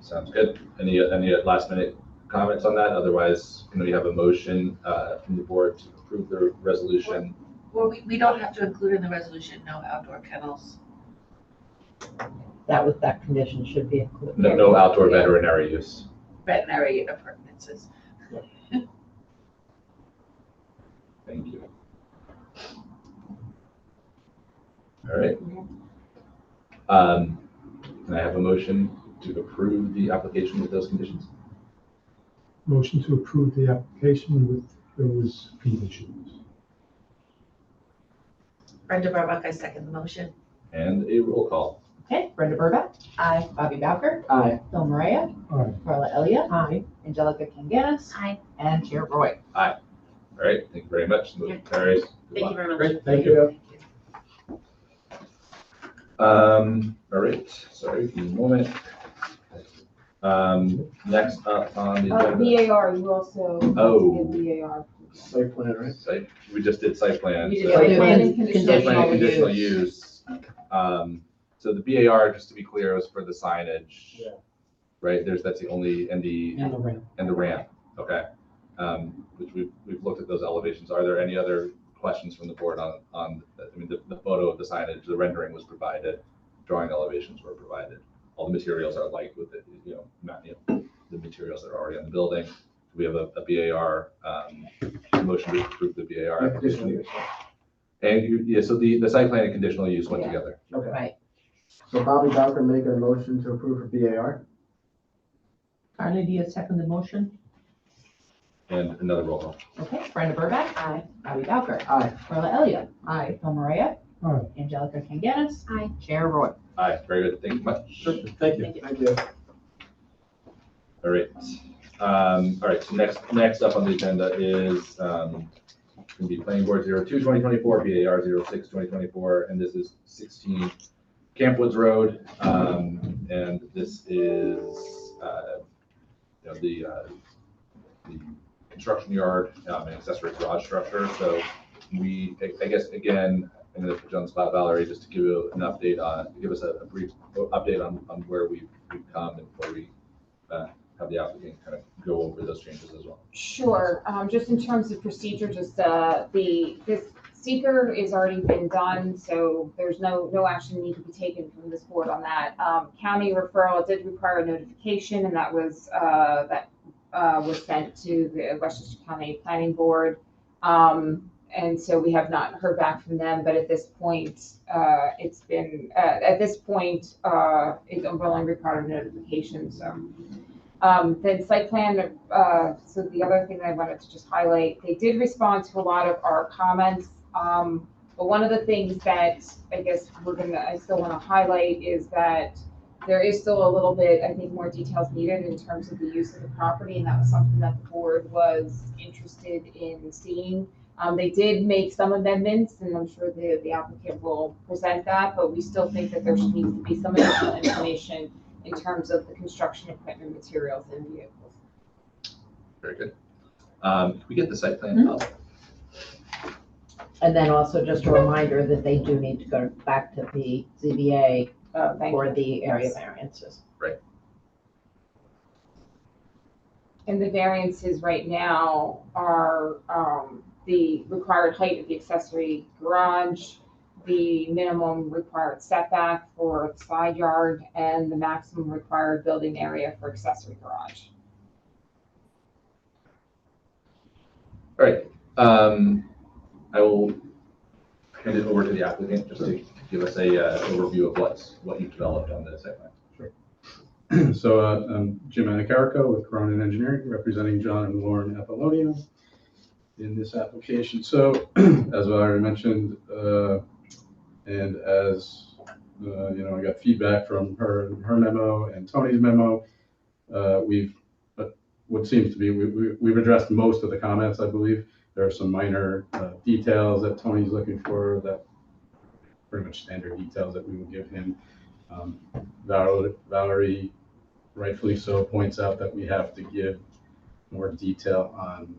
Sounds good. Any last minute comments on that? Otherwise, you have a motion from the board to approve the resolution. Well, we don't have to include in the resolution no outdoor kennels. That condition should be included. No outdoor veterinary use. Veterinary appurtenances. Thank you. All right. Can I have a motion to approve the application with those conditions? Motion to approve the application with those conditions. Brenda Barbuck, I second the motion. And a roll call. Okay, Brenda Burback. Aye. Bobby Bowker. Aye. Bill Maria. Aye. Carla Elliott. Aye. Angelica Kanganis. Aye. And Chair Roy. Aye. All right. Thank you very much. Motion carries. Good Thank luck. you very much. Great, thank you. All right. Sorry, give me a moment. Next up on the agenda. VAR, you also Oh. did VAR. Site plan, right? We just did site plan. We so- did site plan and Site plan and conditional conditional use. use. So the BAR, just to be clear, was for the signage. Yeah. Right, that's the only, And the ramp. and the ramp, okay. Which we've looked at those elevations. Are there any other questions from the board on, I mean, the photo of the signage, the rendering was provided, drawing elevations were provided. All the materials are like with it, the materials that are already on the building. We have a BAR, motion to approve the BAR. Conditional use. And yeah, so the site plan and conditional use went together. Okay. Right. So Bobby Bowker making a motion to approve for BAR. Carly Diaz second the motion. And another roll call. Okay, Brenda Burback. Aye. Bobby Bowker. Aye. Carla Elliott. Aye. Bill Maria. Aye. Angelica Kanganis. Aye. Chair Roy. Aye, very good, thank you much. Thank you. Thank you. All right. All right, so next up on the agenda is going to be Planning Board 02/2024, BAR 06/2024, and this is 16 Camp Woods Road. And this is the construction yard and accessory garage structure. So I guess again, I'm going to put you on the spot, Valerie, just to give you an update give us a brief update on where we've come and before we have the applicant kind of go over those changes as well. Sure, just in terms of procedure, just this seeker is already been done, so there's no action need to be taken from this board on that. County referral did require a notification, and that was sent to the Westchester County Planning Board. And so we have not heard back from them, but at this point, it's only required a notification, so. Then site plan, so the other thing I wanted to just highlight, they did respond to a lot of our comments. But one of the things that I guess I still want to highlight is that there is still a little bit, I think, more details needed in terms of the use of the property, and that was something that the board was interested in seeing. They did make some amendments, and I'm sure the applicant will present that, but we still think that there needs to be some additional information in terms of the construction equipment, materials, and vehicles. Very good. Can we get the site plan up? And then also just a reminder that they do need to go back to the ZBA for the area variances. Right. And the variances right now are the required height of the accessory garage, the minimum required setback for the side yard, and the maximum required building area for accessory garage. All right. I will hand it over to the applicant just to give us a overview of what you've developed on the site plan. Sure. So I'm Jim Anacarico with Cronin Engineering, representing John and Lauren Apollonio in this application. So as I already mentioned, and as I got feedback from her memo and Tony's memo, what seems to be, we've addressed most of the comments, I believe. There are some minor details that Tony's looking for, that pretty much standard details that we will give him. Valerie, rightfully so, points out that we have to give more detail on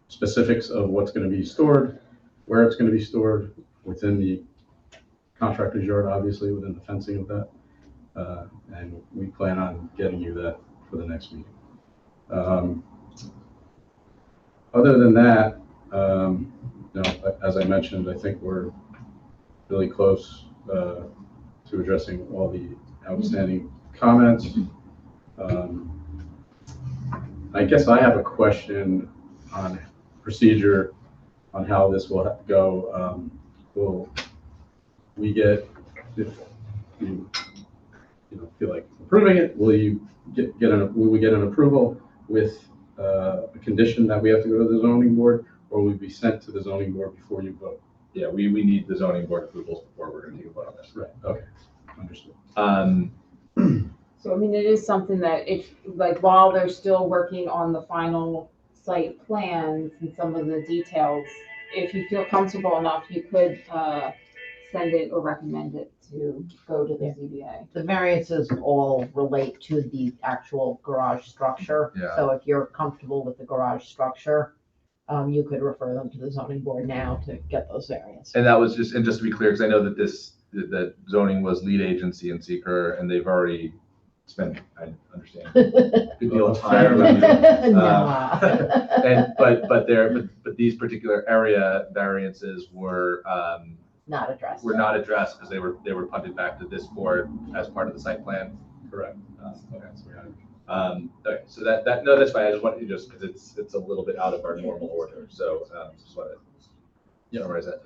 specifics of what's going to be stored, where it's going to be stored within the contractor's yard, obviously within the fencing of that. And we plan on getting you that for the next meeting. Other than that, as I mentioned, I think we're really close to addressing all the outstanding comments. I guess I have a question on procedure on how this will go. Will we get, if you feel like approving it, will we get an approval with a condition that we have to go to the zoning board, or will we be sent to the zoning board before you vote? Yeah, we need the zoning board approvals before we're going to take a vote on this. Right. Okay. Understood. So, I mean, it is something that while they're still working on the final site plans and some of the details, if you feel comfortable enough, you could send it or recommend it to go to the ZBA. The variances all relate to the actual garage structure. Yeah. So if you're comfortable with the garage structure, you could refer them to the zoning board now to get those variances. And that was just to be clear, because I know that this that zoning was lead agency in seeker, and they've already spent, I understand, a good deal of time. But these particular area variances were Not addressed. were not addressed because they were punted back to this board as part of the site plan. Correct. Okay, so that no, that's fine. I just wanted to because it's a little bit out of our normal order. So just want to summarize that.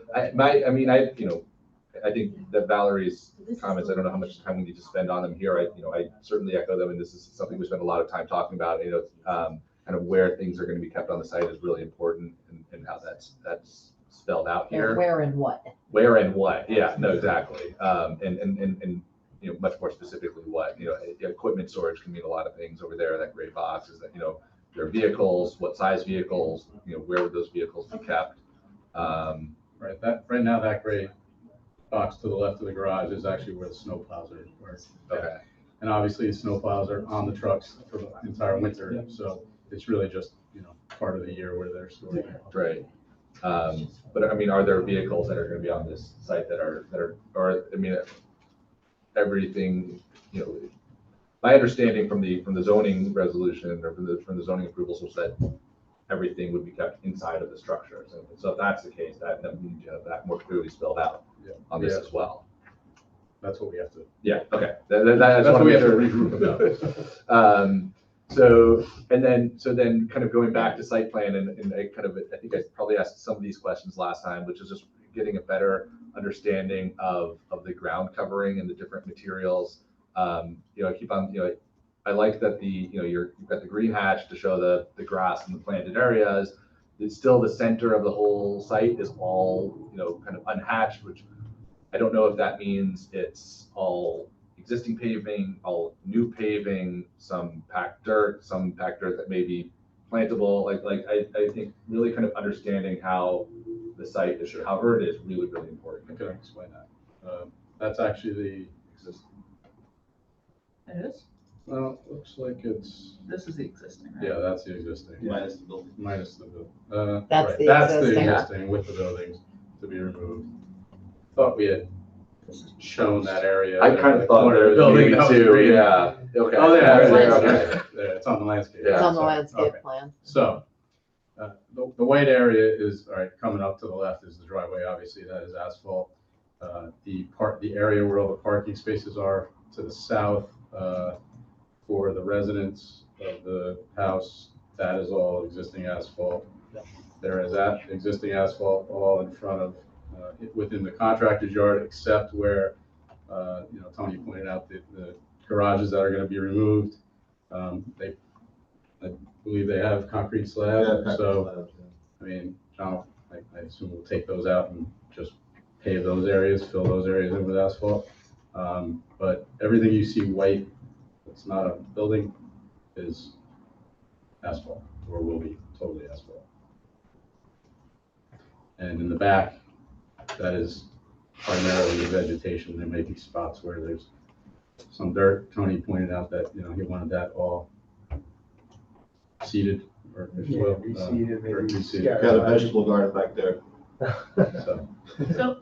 I think that Valerie's comments, I don't know how much time we need to spend on them here. I certainly echo them, and this is something we spend a lot of time talking about. Kind of where things are going to be kept on the site is really important, and how that's spelled out here. And where and what. Where and what? Yeah, no, exactly. And much more specifically, what equipment storage can mean a lot of things over there. That gray box is that their vehicles, what size vehicles, where would those vehicles be kept? Right. Right now, that gray box to the left of the garage is actually where the snow plows are. Okay. And obviously, the snow plows are on the trucks for the entire winter, so it's really just part of the year where they're stored. Right. But are there vehicles that are going to be on this site that are, or everything, my understanding from the zoning resolution or from the zoning approvals was that everything would be kept inside of the structure. So if that's the case, that means you have that more clearly spelled out on this as well. That's what we have to. Yeah. Okay. That's what we have to regroup about. So then kind of going back to site plan and I think I probably asked some of these questions last time, which is just getting a better understanding of the ground covering and the different materials. I keep on, I like that you've got the green hatch to show the grass and the planted areas. It's still the center of the whole site is all, kind of unhatched, which I don't know if that means it's all existing paving, all new paving, some packed dirt that may be plantable. I think really kind of understanding how the site is covered is really, really important. I can explain that. That's actually the existing. It is? Well, looks like it's. This is the existing, right? Yeah, that's the existing. Minus the building. Minus the building. That's the That's existing. the existing with the buildings to be removed. Thought we had shown that area. I kind of thought there was building too. Yeah. Okay. Oh, yeah. Okay. There, it's on the landscape. It's on the So, landscape okay. plan. So, the white area is, all right, coming up to the left is the driveway, obviously, that is asphalt. The area where all the parking spaces are to the south, for the residents of the house, that is all existing asphalt. There is that existing asphalt all in front of, within the contractor's yard, except where, Tony pointed out the garages that are gonna be removed. I believe they have concrete slab, so, I mean, John, I assume we'll take those out and just pave those areas, fill those areas in with asphalt. But everything you see white, it's not a building, is asphalt, or will be totally asphalt. And in the back, that is primarily vegetation. There may be spots where there's some dirt. Tony pointed out that, he wanted that all seeded, or if you will. Reseeded, maybe. Reseeded. Got a vegetable garden back there. So,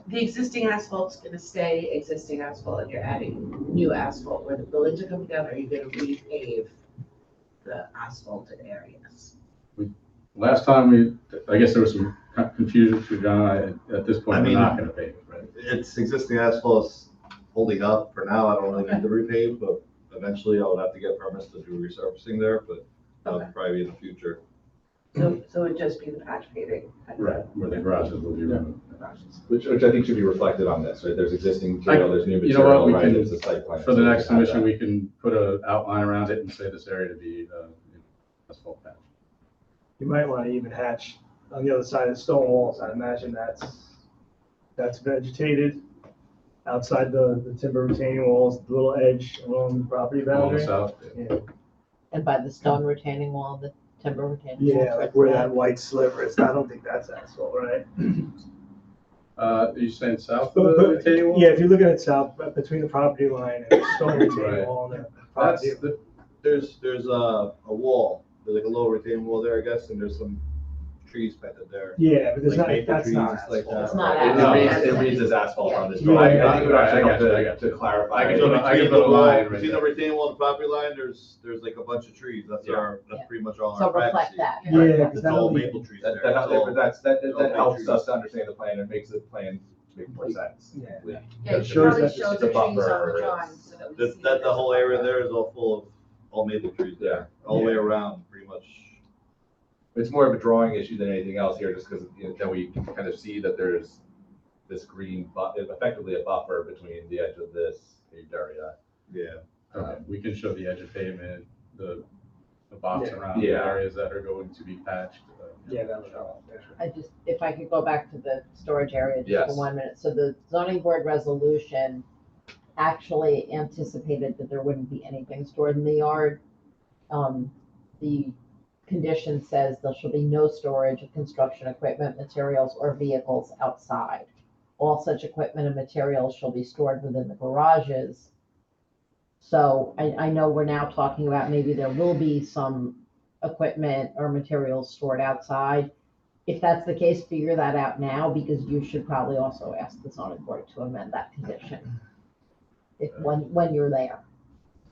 the existing asphalt's gonna stay existing asphalt, and you're adding new asphalt where the buildings are coming down, or are you gonna repave the asphalted areas? Last time I guess there was some confusion for John. At this point, we're not gonna pave it, right? It's existing asphalt is holding up for now. I don't really need to repave, but eventually I would have to get permits to do resurfacing there, but that would probably be in the future. So it'd just be the patch paving. Right, where the garages will be removed. Which I think should be reflected on this, right? There's existing material, there's new You know what, material, we right? can, It's a site plan. for the So next we have submission, that. we can put an outline around it and say this area to be asphalt patch. You might want to even hatch on the other side of the stone walls. I imagine that's vegetated outside the timber retaining walls, the little edge along the property On the boundary. south. Yeah. And by the stone retaining wall, the timber retaining wall. Yeah, like where that white sliver is. I don't think that's asphalt, right? Are you saying south of the retaining wall? Yeah, if you're looking at south, between the property line and the stone retaining Right. wall and the That's property. there's a wall, there's like a little retaining wall there, I guess, and there's some trees planted there. Yeah, but there's Like not, maple that's trees, not it's like asphalt. that. It's not It reads as asphalt on this drawing. I think it would actually help to clarify. I can So put a between the line wall, right between the there. retaining wall and the property line, there's like a bunch of trees. That's that's pretty much all So our practice. reflect that. Yeah, It's all maple trees there. It's all- That helps us to understand the plan and makes the plan make more sense. Yeah. Yeah, It's you should probably it's show a the trees on buffer, the drawing it's- so that we That, see. that the whole area there is all full of all maple trees there, all the way around, pretty much. It's more of a drawing issue than anything else here, just because, then we can kind of see that there's this green, effectively a buffer between the edge of this paved area. Yeah. Okay, we can show the edge of pavement, the box Yeah. around the Yeah. areas that are going to be patched. Yeah, that would help. I just, if I could go back to the storage area just Yes. for 1 minute. So the zoning board resolution actually anticipated that there wouldn't be anything stored in the yard. The condition says there shall be no storage of construction equipment, materials, or vehicles outside. All such equipment and materials shall be stored within the garages. So I know we're now talking about maybe there will be some equipment or materials stored outside. If that's the case, figure that out now, because you should probably also ask the zoning board to amend that condition. When you're there.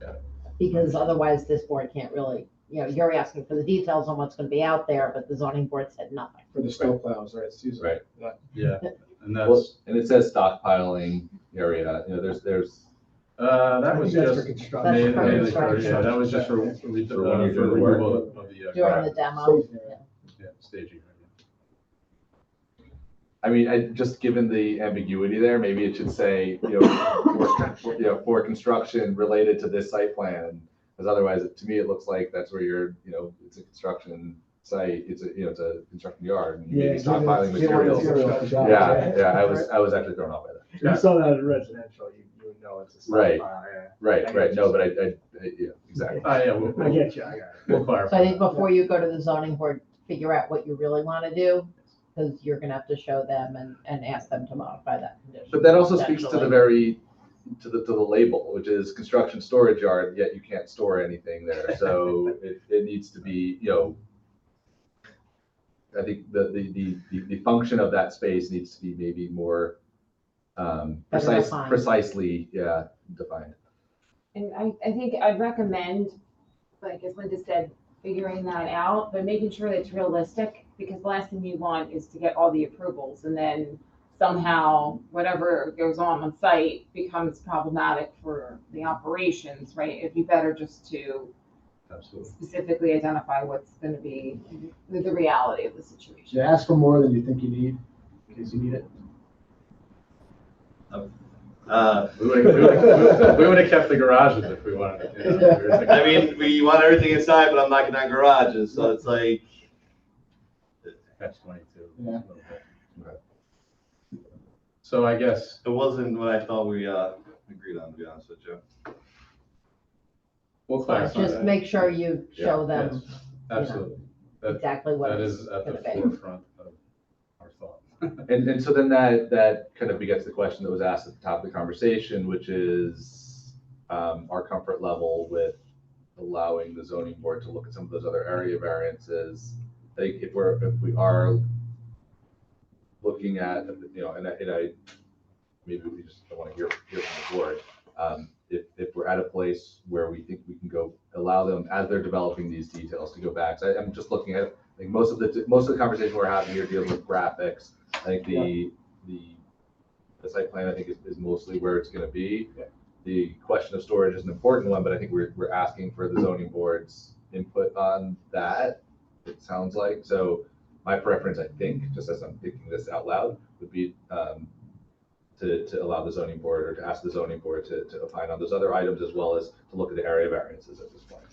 Got it. Because otherwise this board can't really, you're asking for the details on what's gonna be out there, but the zoning board said nothing. For the snow plows, right, it's usually. Right. Yeah, and Well, that's, and it says stockpiling area, there's, that was That's for just construction. mainly, for mainly for, construction. yeah, that was just for when you do the work. removal of the. During the demo. Yeah, staging. I mean, just given the ambiguity there, maybe it should say, for construction related to this site plan. Because otherwise, to me, it looks like that's where you're, it's a construction site, it's a construction yard, and you may be stockpiling materials. Yeah, I was actually thrown off by that. If you saw that in residential, you would know it's a Right. stockpile, yeah. Right, no, but yeah, exactly. Yeah, I get you, I got it. We'll clarify. So I think before you go to the zoning board, figure out what you really wanna do, because you're gonna have to show them and ask them to modify that condition. But that also speaks to potentially. to the label, which is construction storage yard, yet you can't store anything there. So it needs to be, I think the function of that space needs to be maybe more defined. precisely, defined. And I think I'd recommend, like as Linda said, figuring that out, but making sure that it's realistic, because the last thing you want is to get all the approvals and then somehow whatever goes on site becomes problematic for the operations, right? It'd be better just to specifically identify what's going to be the reality of the situation. Yeah, ask for more than you think you need, in case you need it. We would have kept the garages if we wanted to. I mean, we want everything inside, but I'm knocking down garages, so it's like. Catch 22. Yeah. So I guess. It wasn't what I thought we agreed on, to be honest with you. We'll clarify Just that. make sure you show them Yes, absolutely. That- exactly what That it's is at the gonna be. forefront of our thought. And so then that kind of begets the question that was asked at the top of the conversation, which is our comfort level with allowing the zoning board to look at some of those other area variances. I think if we are looking at, and I maybe we just don't want to hear from the board. If we're at a place where we think we can go allow them as they're developing these details to go back. So I'm just looking at, I think most of the conversation we're having here deals with graphics. I think the site plan, I think, is mostly where it's going to be. Yeah. The question of storage is an important one, but I think we're asking for the zoning board's input on that. It sounds like. So my preference, I think, just as I'm thinking this out loud, would be to allow the zoning board, or to ask the zoning board to opine on those other items, as well as to look at the area variances at this point.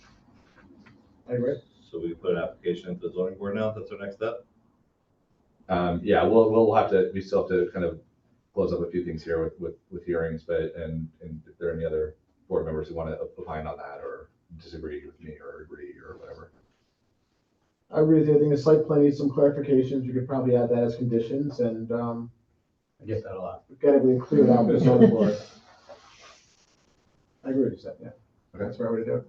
I agree. So we put an application into the zoning board now, that's our next step? Yeah, we'll have to, we still have to kind of close up a few things here with hearings, but, and if there are any other board members who want to opine on that, or disagree with me, or agree, or whatever. I agree with you. I think the site plan needs some clarifications. You could probably add that as conditions, and I get that a lot. get everything cleared out with the zoning board. I agree with you, yeah. Okay. That's the right way to do it.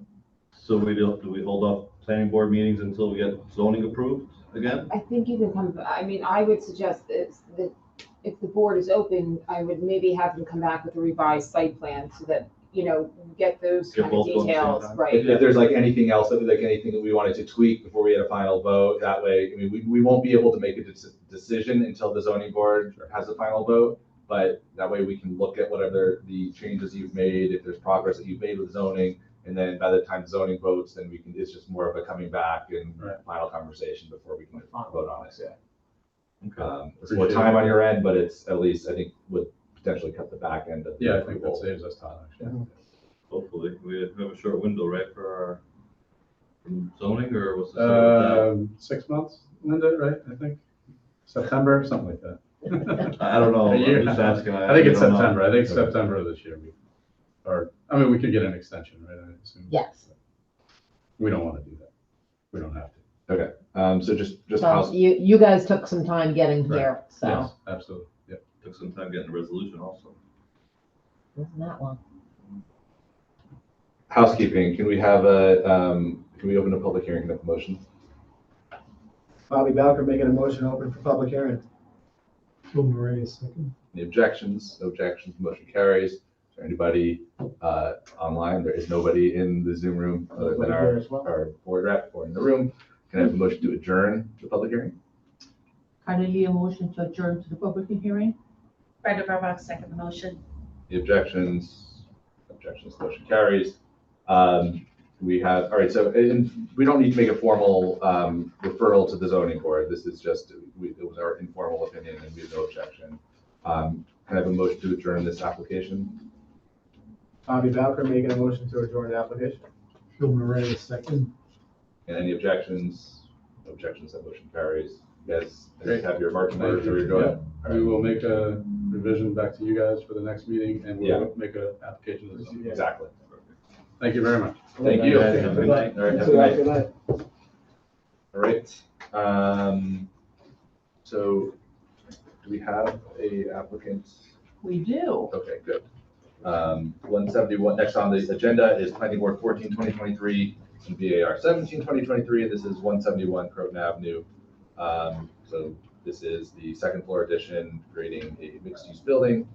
So do we hold off planning board meetings until we get zoning approved again? I think you can come, I mean, I would suggest that if the board is open, I would maybe have them come back with a revised site plan so that, get those Get kind of both going at the same details, time? right? If there's like anything else, like anything that we wanted to tweak before we had a final vote, that way, I mean, we won't be able to make a decision until the zoning board has a final vote. But that way we can look at whatever the changes you've made, if there's progress that you've made with zoning. And then by the time zoning votes, then it's just more of a coming back and final conversation before we can vote on it, yeah. Okay. It's more time on your end, but it's at least, I think, would potentially cut the back end of the Yeah, I think that approval. saves us time, actually. Hopefully, we have a short window, right, for our zoning, or what's the? 6 months, Linda, right, I think? September, something like that. I don't know, A year. I'm just asking. I think it's don't know. September, I think September of this year. Or, I mean, we could get an extension, right, I assume. Yes. We don't want to do that. We don't have to. Okay, so just So house, you guys took some time getting Right. here, so Yes, absolutely, yep. Took some time getting a resolution also. wasn't that long. housekeeping, can we open a public hearing, can I have a motion? Bobby Balker making a motion open for public hearing. Bill Murray, second. Any objections? No objections, motion carries. Is there anybody online? There is nobody in the Zoom room other than Nobody here as well. our board rep or in the room. Can I have a motion to adjourn the public hearing? Finally, a motion to adjourn to the public hearing? Brenda Burbach, second the motion. Any objections? Objections, motion carries. We have, all right, so we don't need to make a formal referral to the zoning board. This is just, it was our informal opinion and we have no objection. Can I have a motion to adjourn this application? Bobby Balker making a motion to adjourn the application. Bill Murray, second. And any objections? No objections, that motion carries. You guys Great. have your marching orders Thank ready you. to go? Yeah. All We right. will make a revision back to you guys for the next meeting, and Yeah. we'll make an application to the zoning. Exactly. Thank you very much. Thank you. Good night. Have a good night. All right, have a good night. All right. So do we have a applicant? We do. Okay, good. 171, next on the agenda is Planning Board 14/2023 and VAR 17/2023, and this is 171 Croton Avenue. So this is the second floor addition, creating a mixed-use building.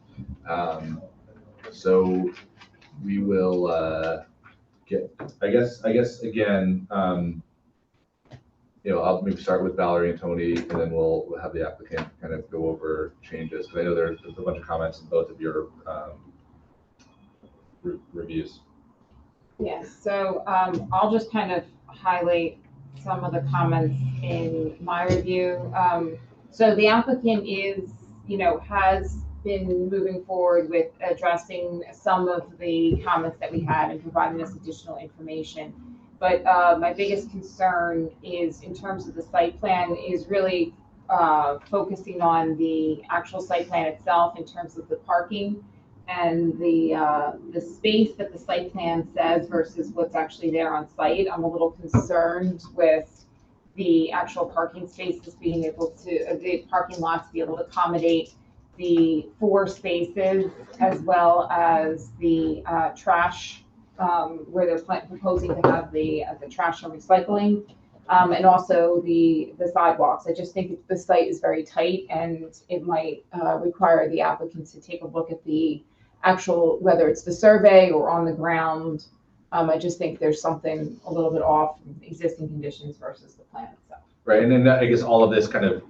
So we will I guess again, I'll maybe start with Valerie and Tony, and then we'll have the applicant kind of go over changes, because I know there's a bunch of comments in both of your reviews. Yes, so I'll just kind of highlight some of the comments in my review. So the applicant is, has been moving forward with addressing some of the comments that we had and providing us additional information. But my biggest concern is in terms of the site plan is really focusing on the actual site plan itself in terms of the parking and the space that the site plan says versus what's actually there on site. I'm a little concerned with the actual parking spaces being able to, the parking lots be able to accommodate the 4 spaces as well as the trash where they're proposing to have the trash and recycling. And also the sidewalks. I just think the site is very tight and it might require the applicant to take a look at the actual, whether it's the survey or on the ground. I just think there's something a little bit off from existing conditions versus the plan itself. Right, and then I guess all of this kind of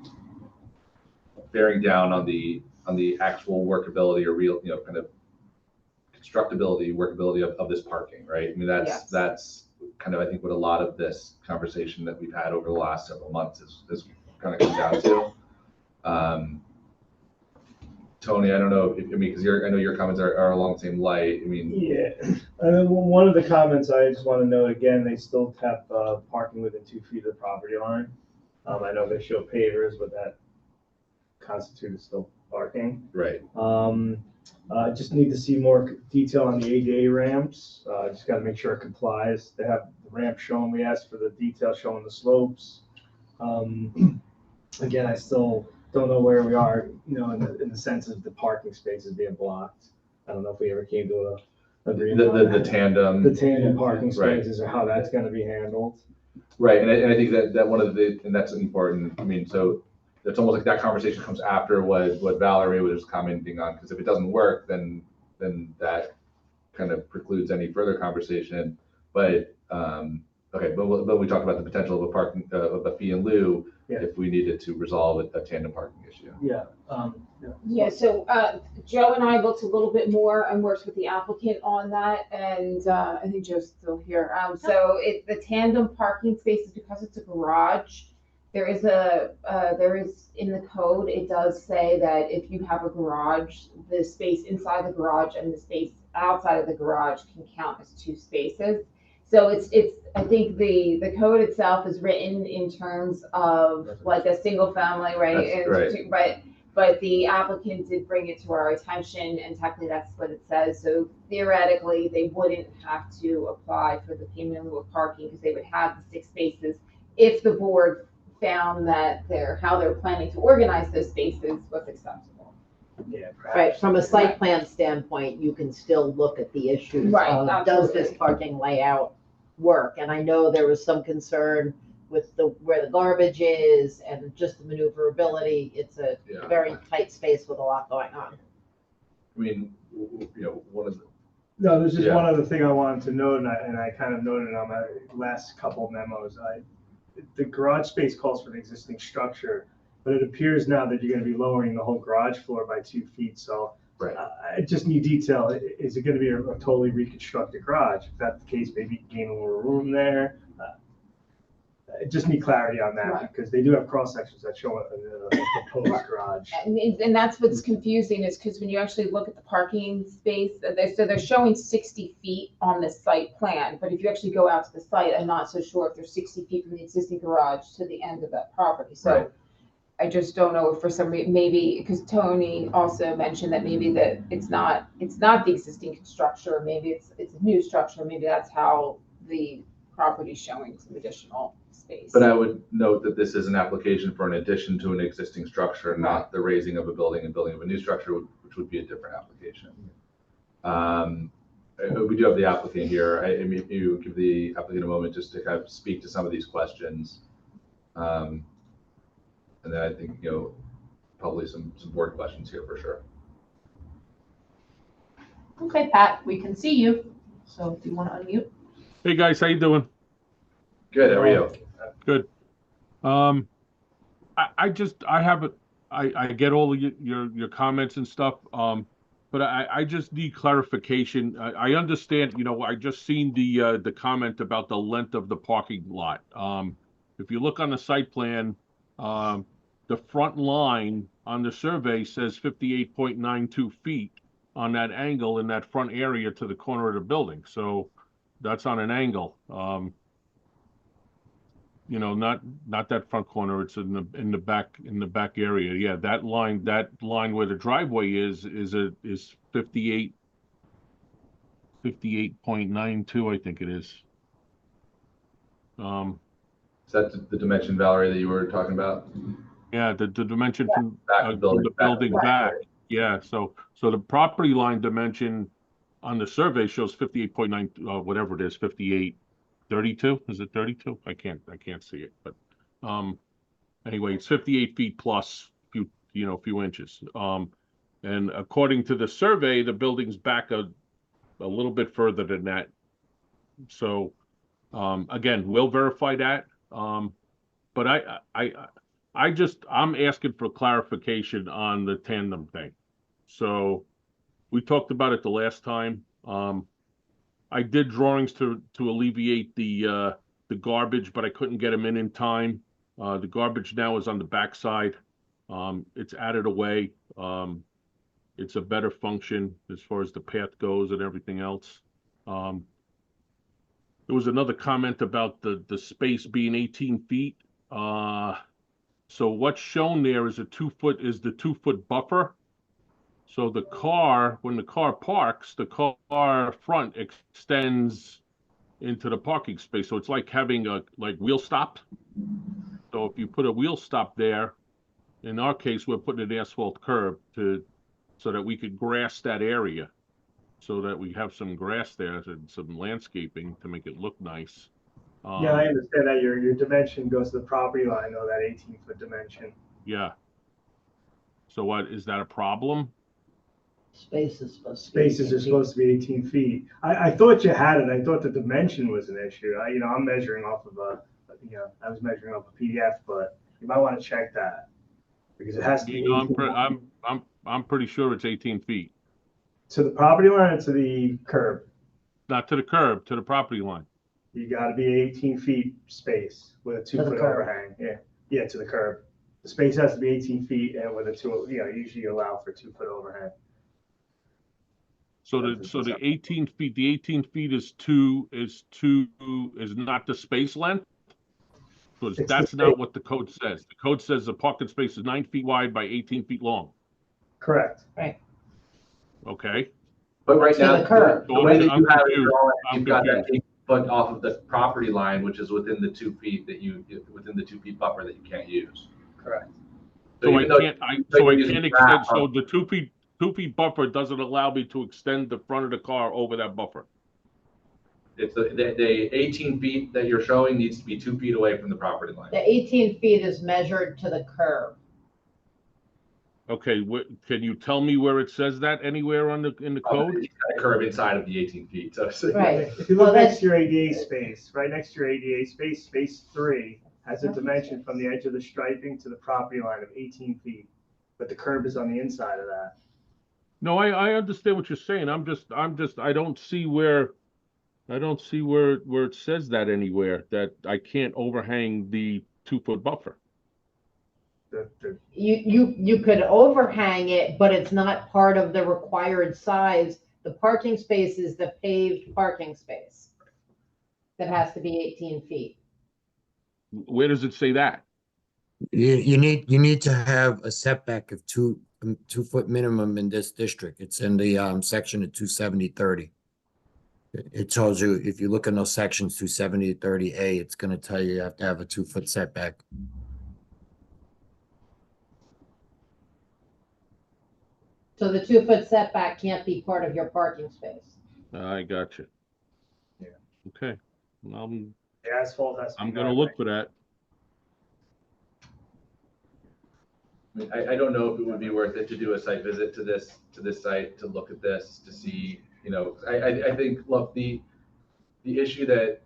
bearing down on the actual workability or real, kind of constructability, workability of this parking, right? I mean, that's kind of, I think, what a lot of this conversation that we've had over the last several months is kind of come down to. Tony, I don't know, because I know your comments are along the same light. I mean, Yeah, one of the comments I just want to note again, they still have parking within 2 feet of the property line. I know they show pavers, but that constitutes still parking. Right. Just need to see more detail on the ADA ramps. Just got to make sure it complies. They have the ramp shown. We asked for the detail showing the slopes. Again, I still don't know where we are, in the sense of the parking spaces being blocked. I don't know if we ever came to a agreement. The tandem. The tandem parking spaces or how that's going to be handled. Right, and I think that one of the, and that's important, I mean, so it's almost like that conversation comes after what Valerie was commenting on, because if it doesn't work, then that kind of precludes any further conversation. But, okay, but we talked about the potential of a parking, of a fee in lieu Yeah. if we needed to resolve a tandem parking issue. Yeah, Yeah, so Joe and I looked a little bit more and worked with the applicant on that, and I think Joe's still here. So the tandem parking spaces, because it's a garage, there is in the code, it does say that if you have a garage, the space inside the garage and the space outside of the garage can count as two spaces. So it's I think the code itself is written in terms of like a single family, right? That's right. But the applicant did bring it to our attention, and technically that's what it says. So theoretically, they wouldn't have to apply for the payment in lieu of parking because they would have the 6 spaces if the board found that how they're planning to organize those spaces was acceptable. Yeah. Right, from a site plan standpoint, you can still look at the issues Right, of, does this absolutely. parking layout work? And I know there was some concern with where the garbage is and just the maneuverability. It's a Yeah. very tight space with a lot going on. I mean, one of the. No, there's just Yeah. one other thing I wanted to note, and I kind of noted on my last couple memos. The garage space calls for an existing structure, but it appears now that you're going to be lowering the whole garage floor by 2 feet. So Right. I just need detail. Is it going to be a totally reconstructed garage? If that's the case, maybe gain a little room there. I just need clarity on that Right. because they do have cross sections that show a proposed garage. And that's what's confusing is because when you actually look at the parking space, so they're showing 60 feet on the site plan, but if you actually go out to the site, I'm not so sure if they're 60 feet from the existing garage to the end of that property. So Right. I just don't know if for some reason, maybe, because Tony also mentioned that maybe that it's not the existing structure, maybe it's a new structure, maybe that's how the property's showing some additional space. But I would note that this is an application for an addition to an existing structure, not the raising of a building and building of a new structure, which would be a different application. We do have the applicant here. I mean, you give the applicant a moment just to kind of speak to some of these questions. And then I think, probably some board questions here for sure. Okay, Pat, we can see you. So if you want to unmute. Hey guys, how you doing? Good, how are you? Good. I get all of your comments and stuff. But I just need clarification. I understand, I just seen the comment about the length of the parking lot. If you look on the site plan, the front line on the survey says 58.92 feet on that angle in that front area to the corner of the building. So that's on an angle. Not that front corner. It's in the back area. Yeah, that line where the driveway is 58.92, I think it is. Is that the dimension, Valerie, that you were talking about? Yeah, the dimension from Back the building back. Yeah, so the property line dimension on the survey shows 58.9, whatever it is, 58.32. Is it 32? I can't see it, but anyway, it's 58 feet plus few inches. And according to the survey, the building's back a little bit further than that. So again, we'll verify that. But I'm asking for clarification on the tandem thing. So we talked about it the last time. I did drawings to alleviate the garbage, but I couldn't get them in time. The garbage now is on the backside. It's added away. It's a better function as far as the path goes and everything else. There was another comment about the space being 18 feet. So what's shown there is the 2-foot buffer. So the car, when the car parks, the car front extends into the parking space. So it's like having a wheel stop. So if you put a wheel stop there, in our case, we're putting an asphalt curb so that we could grass that area, so that we have some grass there and some landscaping to make it look nice. Yeah, I understand that your dimension goes to the property line, though, that 18-foot dimension. Yeah. So what, is that a problem? Spaces supposed to be. Spaces are supposed to be 18 feet. I thought you had it. I thought the dimension was an issue. I'm measuring off of I was measuring off a PDF, but you might want to check that because it has to be 18 I'm pretty sure it's 18 feet. to the property line or to the curb. Not to the curb, to the property line. You got to be 18 feet space with a 2-foot curb. overhang. Yeah, to the curb. The space has to be 18 feet and with a usually you allow for 2-foot overhang. So the 18 feet, the 18 feet is not the space length? Because that's not what the code says. The code says the parking space is 9 feet wide by 18 feet long. Correct. Right. Okay. But right now, the way that you have it, you've got that 8 foot off of the property line, which is within the 2 feet within the 2 feet buffer that you can't use. Correct. So I can't extend. So the 2 feet buffer doesn't allow me to extend the front of the car over that buffer. It's the 18 feet that you're showing needs to be 2 feet away from the property line. The 18 feet is measured to the curb. Okay, can you tell me where it says that anywhere in the code? It's got a curb inside of the 18 feet. So Right. If you look next to your ADA space, right next to your ADA space, space 3 has a dimension from the edge of the striping to the property line of 18 feet, but the curb is on the inside of that. No, I understand what you're saying. I don't see where it says that anywhere, that I can't overhang the 2-foot buffer. You could overhang it, but it's not part of the required size. The parking space is the paved parking space that has to be 18 feet. Where does it say that? You need to have a setback of 2-foot minimum in this district. It's in the section of 270-30. It tells you, if you look in those sections, 270-30A, it's going to tell you have to have a 2-foot setback. So the 2-foot setback can't be part of your parking space. I got you. Yeah. Okay. The asphalt has to be I'm going to look for that. I don't know if it would be worth it to do a site visit to this site to look at this to see. I think, look, the issue that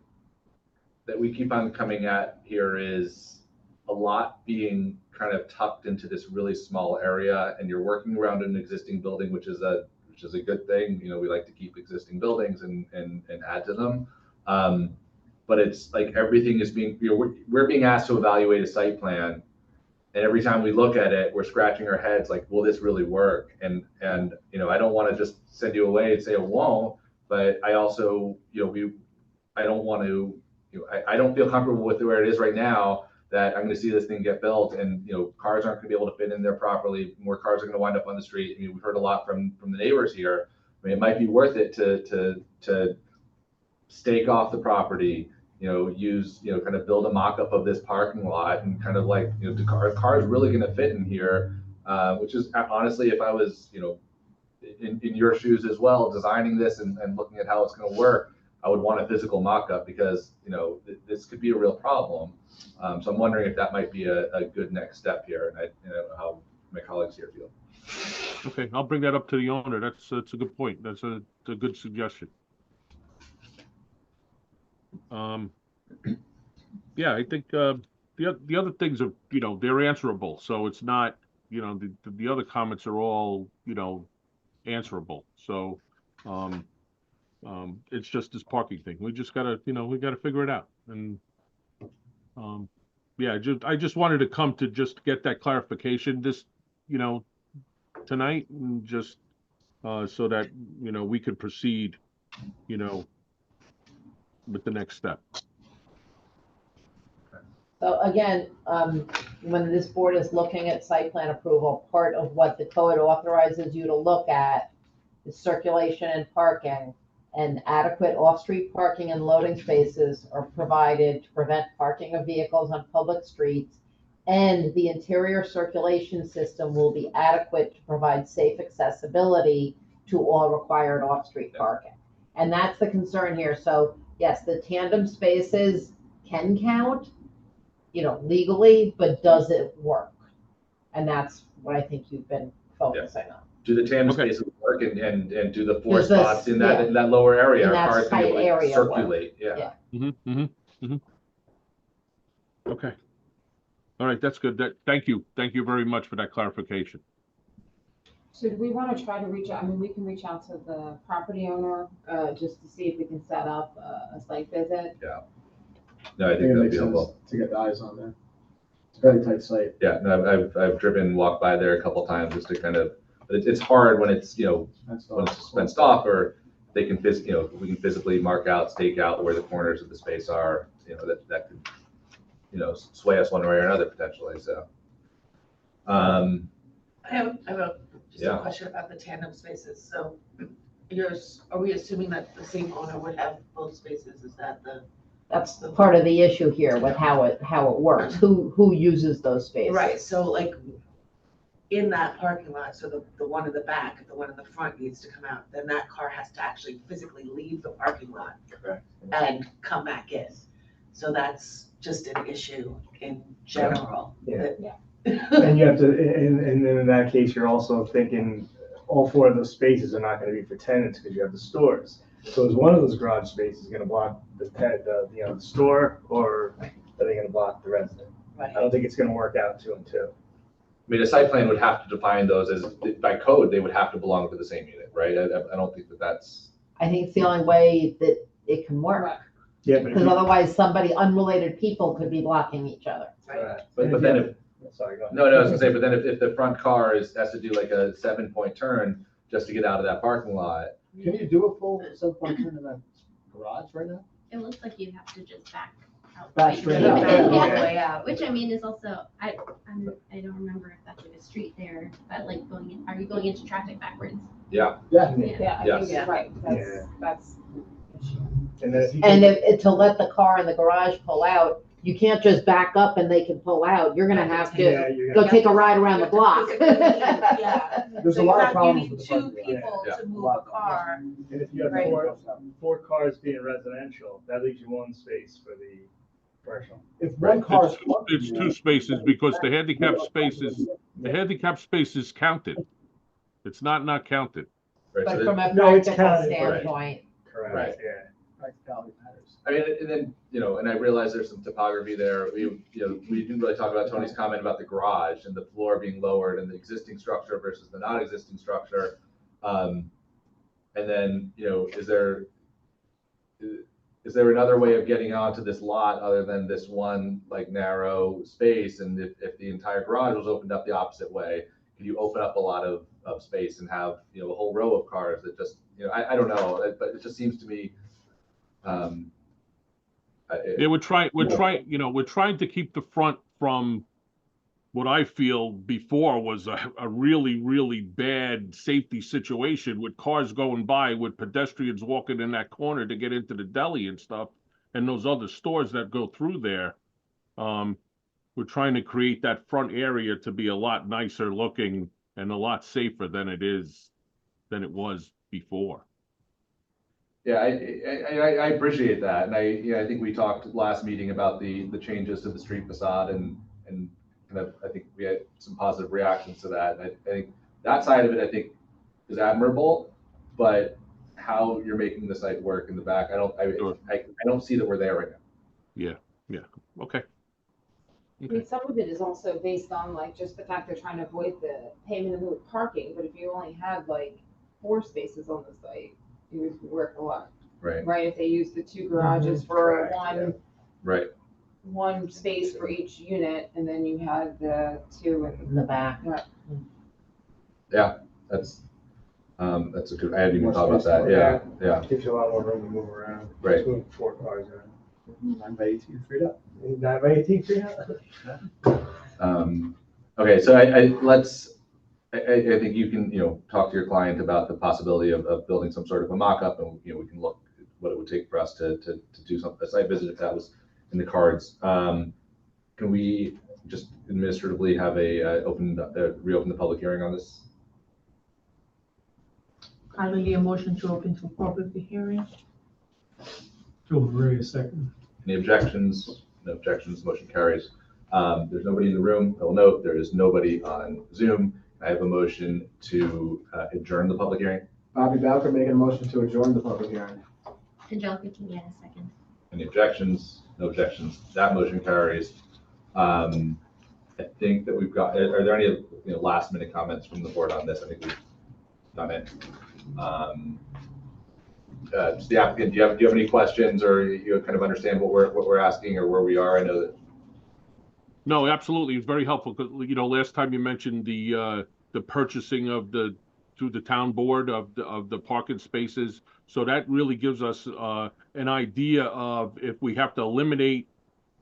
we keep on coming at here is a lot being kind of tucked into this really small area, and you're working around an existing building, which is a good thing. We like to keep existing buildings and add to them. But it's like everything is being, we're being asked to evaluate a site plan, and every time we look at it, we're scratching our heads like, will this really work? And I don't want to just send you away and say it won't, but I also, I don't want to, I don't feel comfortable with where it is right now, that I'm going to see this thing get built and, cars aren't going to be able to fit in there properly. More cars are going to wind up on the street. We've heard a lot from the neighbors here. It might be worth it to stake off the property, use, kind of build a mock-up of this parking lot and kind of like, the cars really going to fit in here, which is honestly, if I was, in your shoes as well, designing this and looking at how it's going to work, I would want a physical mock-up because, this could be a real problem. So I'm wondering if that might be a good next step here, and I don't know how my colleagues here feel. Okay, I'll bring that up to the owner. That's a good point. That's a good suggestion. Yeah, I think the other things are, they're answerable. So it's not, the other comments are all, answerable. So it's just this parking thing. We just gotta, we gotta figure it out. And yeah, I just wanted to come to just get that clarification this, tonight, and just so that, we could proceed, with the next step. So again, when this board is looking at site plan approval, part of what the code authorizes you to look at is circulation and parking, and adequate off-street parking and loading spaces are provided to prevent parking of vehicles on public streets, and the interior circulation system will be adequate to provide safe accessibility to all required off-street parking. And that's the concern here. So yes, the tandem spaces can count, legally, but does it work? And that's what I think you've been focusing on. Do the tandem spaces work and do the four Does this- spots in that lower area, In are that cars be able tight to area circulate? work. Yeah. Okay. All right, that's good. Thank you. Thank you very much for that clarification. Should we want to try to reach out, I mean, we can reach out to the property owner, just to see if we can set up a site visit. Yeah. No, I think it that'd makes be sense helpful. to get the eyes on there. It's a very tight site. Yeah, no, I've driven, walked by there a couple times just to kind of, but it's hard when it's, when it's fenced off, or they can we can physically mark out, stake out where the corners of the space are, that could, sway us one way or another potentially, so. I have just Yeah. a question about the tandem spaces. So are we assuming that the same owner would have both spaces? Is that That's part of the issue here with how it works. Who uses those spaces? right? So like in that parking lot, so the one in the back, the one in the front needs to come out, then that car has to actually physically leave the parking lot Correct. and come back in. So that's just an issue in general. Yeah. And you have to, and then in that case, you're also thinking all four of those spaces are not gonna be for tenants because you have the stores. So is one of those garage spaces gonna block the store, or are they gonna block the resident? Right. I don't think it's gonna work out 2 and 2. I mean, a site plan would have to define those as, by code, they would have to belong to the same unit, right? I don't think that's. I think it's the only way that it can work. Yeah, but Because otherwise somebody, unrelated people could be blocking each other. But then if, sorry, go ahead. no, I was gonna say, but then if the front car has to do like a 7-point turn just to get out of that parking lot. Can you do a full 7-point turn in that garage right now? It looks like you have to just back out. Back straight out. Yeah. All the way out. Which I mean is also, I don't remember if that's like a street there, but like are you going into traffic backwards? Yeah. Yeah. Yeah, I Yes. think you're right. Yeah. That's. And then if you And can- to let the car in the garage pull out, you can't just back up and they can pull out. You're gonna have Yeah, to you're go gonna, take a ride around the block. Yeah. There's So a lot of you problems need with the two parking lot. people Yeah. to move a car. and if you have Right. four cars being residential, that leaves you one space for the commercial. If one car is. It's two spaces because the handicap space is counted. It's not counted. Right, so But that- from a No, it's practical counted. standpoint, Correct, Right. yeah. Practicality matters. I mean, and then, and I realize there's some topography there. We didn't really talk about Tony's comment about the garage and the floor being lowered and the existing structure versus the non-existing structure. And then, is there another way of getting onto this lot other than this one like narrow space? And if the entire garage was opened up the opposite way, could you open up a lot of space and have, a whole row of cars that just, I don't know, but it just seems to me, Yeah, we're trying to keep the front from what I feel before was a really, really bad safety situation with cars going by, with pedestrians walking in that corner to get into the deli and stuff, and those other stores that go through there. We're trying to create that front area to be a lot nicer looking and a lot safer than it was before. Yeah, I appreciate that, and I think we talked last meeting about the changes to the street facade, and kind of, I think we had some positive reactions to that. And I think that side of it, I think, is admirable, but how you're making the site work in the back, I don't see that we're there right now. Yeah, okay. I mean, some of it is also based on like just the fact they're trying to avoid the payment in lieu of parking, but if you only had like 4 spaces on the site, it would work a lot. Right. Right, if they use the 2 garages for Correct, Right. one space for each unit, and then you had the 2 in the back. Right. Yeah, that's a good, I hadn't even thought about that. Yeah. Gives you a lot more room to move around. Right. Just move 4 cars around. 9x18 freed up. 9x18 freed up. Okay, so I think you can, talk to your client about the possibility of building some sort of a mock-up, and, we can look at what it would take for us to do a site visit if that was in the cards. Can we just administratively have reopen the public hearing on this? I will need a motion to open for public hearing. Joe Maria, second. Any objections? No objections, motion carries. There's nobody in the room. I will note there is nobody on Zoom. I have a motion to adjourn the public hearing. Bobby Bowker making a motion to adjourn the public hearing. Angelica can get a second. Any objections? No objections. That motion carries. I think that we've got, are there any last minute comments from the board on this? I think we've done it. Just the applicant, do you have any questions, or you kind of understand what we're asking or where we are? I know that. No, absolutely. It's very helpful because, last time you mentioned the purchasing of through the town board of the parking spaces. So that really gives us an idea of if we have to eliminate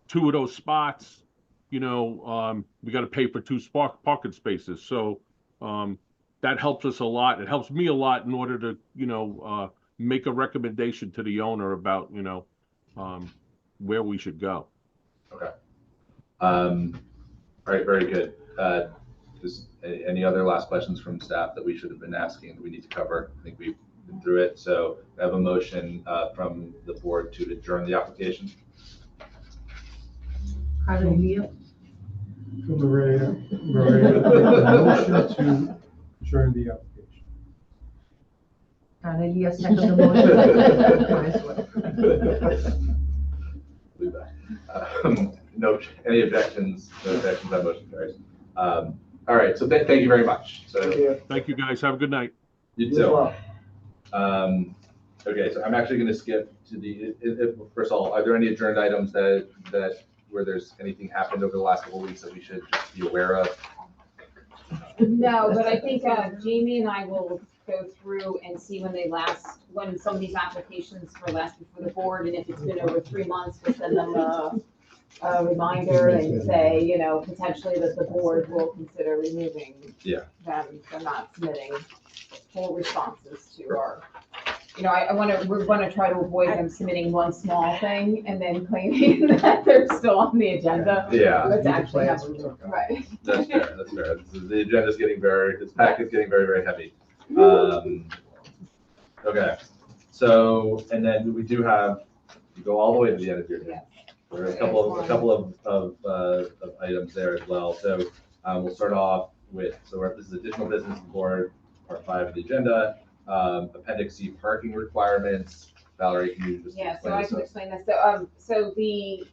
2 of those spots, we got to pay for 2 parking spaces. So that helps us a lot. It helps me a lot in order to, make a recommendation to the owner about, where we should go. Okay. All right, very good. Just any other last questions from staff that we should have been asking that we need to cover? I think we've been through it. So I have a motion from the board to adjourn the application. From Maria, motion to adjourn the application. Yes, second the motion. Leave that. No, any objections? No objections, that motion carries. All right, so thank you very much. So Thank you guys. Have a good night. You too. Okay, so I'm actually going to skip to first of all, are there any adjourned items that where there's anything happened over the last couple of weeks that we should just be aware of? No, but I think Jamie and I will go through and see when some of these applications were last before the board, and if it's been over 3 months, we'll send them a reminder and say, potentially that the board will consider removing them for not submitting full responses to our, we want to try to avoid them submitting one small thing and then claiming that they're still on the agenda. Yeah. Let's actually have right. That's fair. That's fair. The agenda's getting this packet's getting very, very heavy. Okay. So, and then we do have, you go all the way to the end of your day. There are a couple of items there as well. So we'll start off with, this is additional business board, part 5 of the agenda, appendix C parking requirements. Valerie, can you just so I can explain this. So the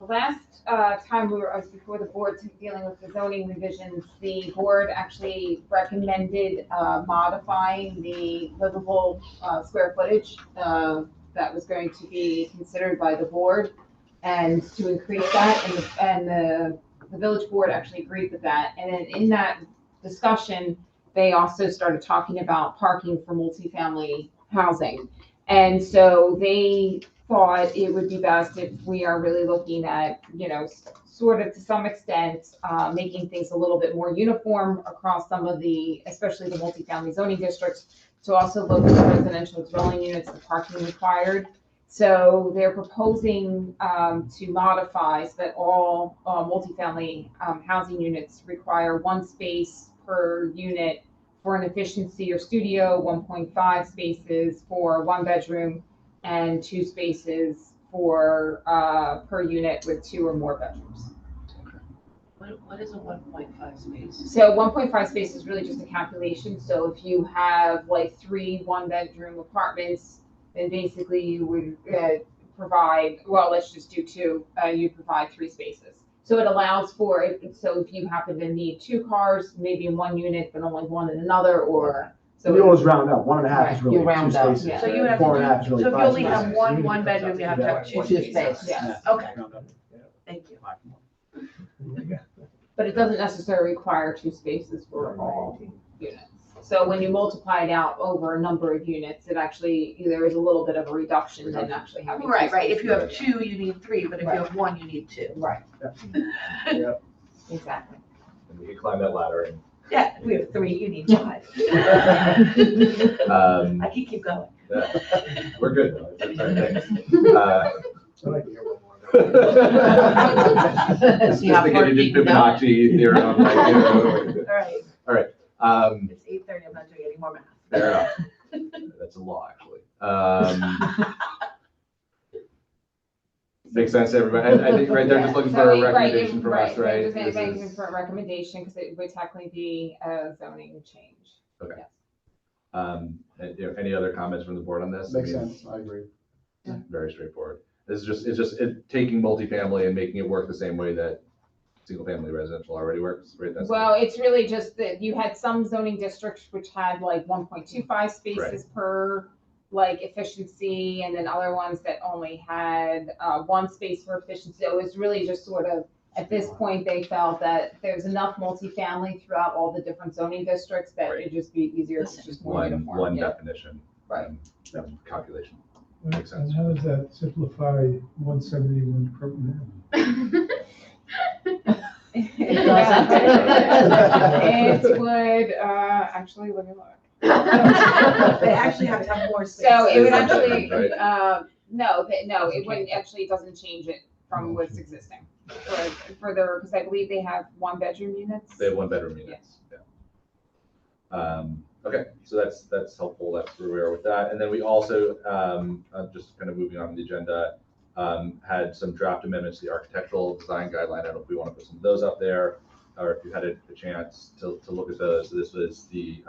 last time I was before the board dealing with the zoning revisions, the board actually recommended modifying the livable square footage that was going to be considered by the board, and to increase that, and the village board actually agreed with that. And then in that discussion, they also started talking about parking for multifamily housing. And so they thought it would be best if we are really looking at, sort of to some extent, making things a little bit more uniform across some of especially the multifamily zoning districts, to also look at the residential dwelling units, the parking required. So they're proposing to modify so that all multifamily housing units require 1 space per unit for an efficiency or studio, 1.5 spaces for 1 bedroom, and 2 spaces for per unit with 2 or more bedrooms. What is a 1.5 space? So 1.5 space is really just a calculation. So if you have like 3 1-bedroom apartments, then basically you would provide, well, let's just do 2, you provide 3 spaces. So it allows for it. So if you happen to need 2 cars, maybe in 1 unit, but only 1 in another, or so we always round up. 1.5 is really you round 2 up, spaces. yeah. So you have 4.5 is to do, really so if you 5 only have spaces. one bedroom, you have to have 2 spaces. Yes. Okay. Thank you. But it doesn't necessarily require 2 spaces for all units. So when you multiply it out over a number of units, it actually, there is a little bit of a reduction than actually having. Right. If you have 2, you need 3, but if you have 1, you need 2. Right. Yep. Exactly. And we can climb that ladder. And Yeah, if we have 3, you need 5. I can keep going. Yeah, we're good though. Thanks. I'd like to hear one more. Just to get into Fibonacci theorem. All right. It's 8:30, I'm not doing any more math. Fair enough. That's a law, actually. Makes sense to everybody. I think, right, they're just looking for a recommendation from us, right? Just This looking is- for a recommendation, because it would technically be a zoning change. Okay. Yes. And, any other comments from the board on this? Makes I mean, sense, I agree. Very straightforward. This is just, it's just taking multifamily and making it work the same way that single family residential already works, right? That's Well, it's really just that you had some zoning districts which had like 1.25 spaces per like efficiency, and then other ones that only had 1 space for efficiency. So it was really just sort of, at this point, they felt that there's enough multifamily throughout all the different zoning districts that it'd just be easier to just more uniform. one Yeah. definition. Right. Calculation. Makes sense. And how does that simplify 171 Croton Avenue? It doesn't. It would, actually, let me look. They actually have to have more space. So it would Space actually, right? no, it wouldn't, actually, it doesn't change it from what's existing. For their, because I believe they have 1-bedroom units. They have 1-bedroom units. Yeah. Okay, so that's helpful. That's where we are with that. And then we also, just kind of moving on the agenda, had some draft amendments to the architectural design guideline. I don't know if we want to put some of those up there, or if you had a chance to look at those. So this was the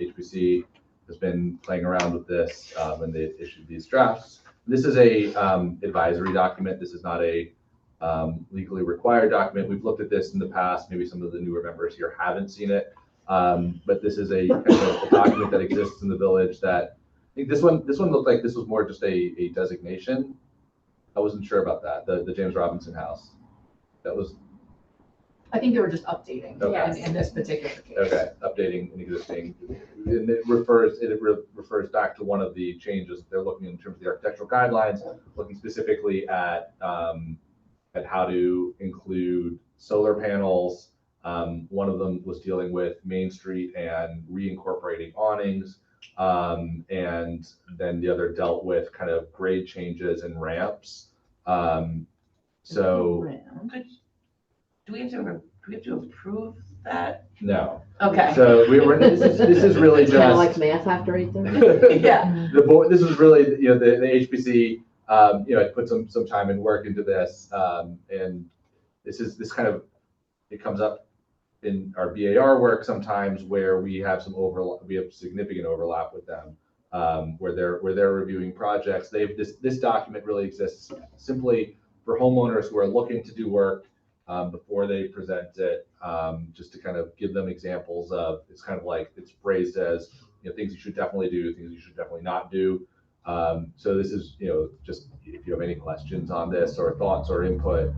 HPC has been playing around with this when they issued these drafts. This is a advisory document. This is not a legally required document. We've looked at this in the past. Maybe some of the newer members here haven't seen it. But this is a document that exists in the village that I think this one looked like this was more just a designation. I wasn't sure about that. The James Robinson House. That was. I think they were just updating in this particular case. Okay, updating an existing, and it refers back to one of the changes they're looking in terms of the architectural guidelines, looking specifically at how to include solar panels. One of them was dealing with Main Street and reincorporating awnings. And then the other dealt with kind of grade changes and ramps. So Do we have to approve that? no. Okay. So this is really just Kind of like math after 8:30. Yeah. The board. This is really the HPC. It put some time and work into this, and this kind of it comes up in our BAR work sometimes where we have some overlap. We have significant overlap with them, where they're reviewing projects. This document really exists simply for homeowners who are looking to do work before they present it, just to kind of give them examples of. It's kind of like it's phrased as things you should definitely do, things you should definitely not do. So this is just if you have any questions on this or thoughts or input.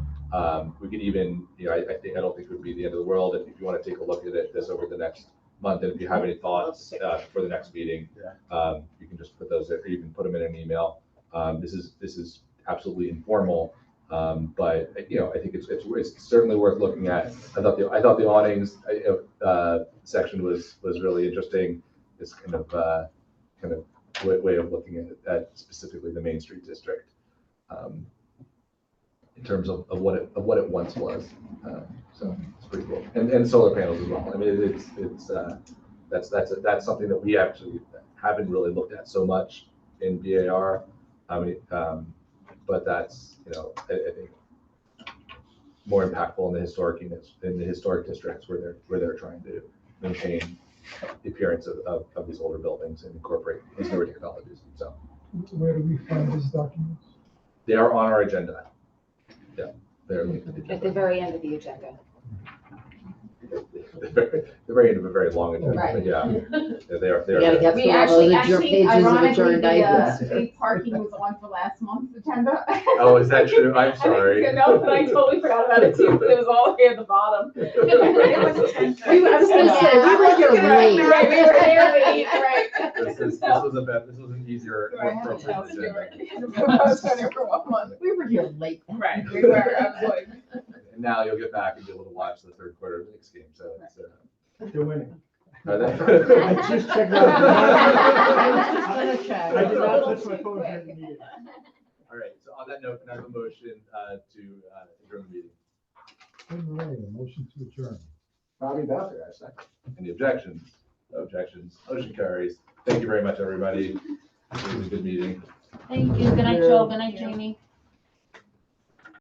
We could even, I don't think it would be the end of the world if you want to take a look at this over the next month. And if you have any thoughts for the next meeting, you can just put those in, or you can put them in an email. This is absolutely informal, but I think it's certainly worth looking at. I thought the awnings section was really interesting. This kind of way of looking at specifically the Main Street district. In terms of what it once was, so it's pretty cool, and solar panels as well. I mean, that's something that we actually haven't really looked at so much in BAR. I mean, but that's I think more impactful in the historic districts where they're trying to maintain the appearance of these older buildings and incorporate these newer technologies. So, Where do we find these documents? they are on our agenda. Yeah, they're linked to the agenda. At the very end of the agenda. The very end of a very long agenda. Right. But yeah, they are. You gotta get We through all those actually, pages of ironically, adjourned items. the parking was on for last month's agenda. Oh, is that true? I'm sorry. No, but I totally forgot about it too, but it was all here at the bottom. I was gonna say, we were here late. Right, we were here late, right. This was an easier, more appropriate agenda. I was on there for 1 month. We were here late. Right, we were, I was like. And now you'll get back and be able to watch the third quarter of the Knicks game. So it's, They're winning. are they? I just checked out. I was just gonna check. I did not touch my phone during the meeting. All right. So on that note, can I have a motion to adjourn the meeting? All right, a motion to adjourn. Bobby Bowser, I second. Any objections? No objections. Motion carries. Thank you very much, everybody. It was a good meeting. Thank you. Good night, Joel. Good night, Jamie.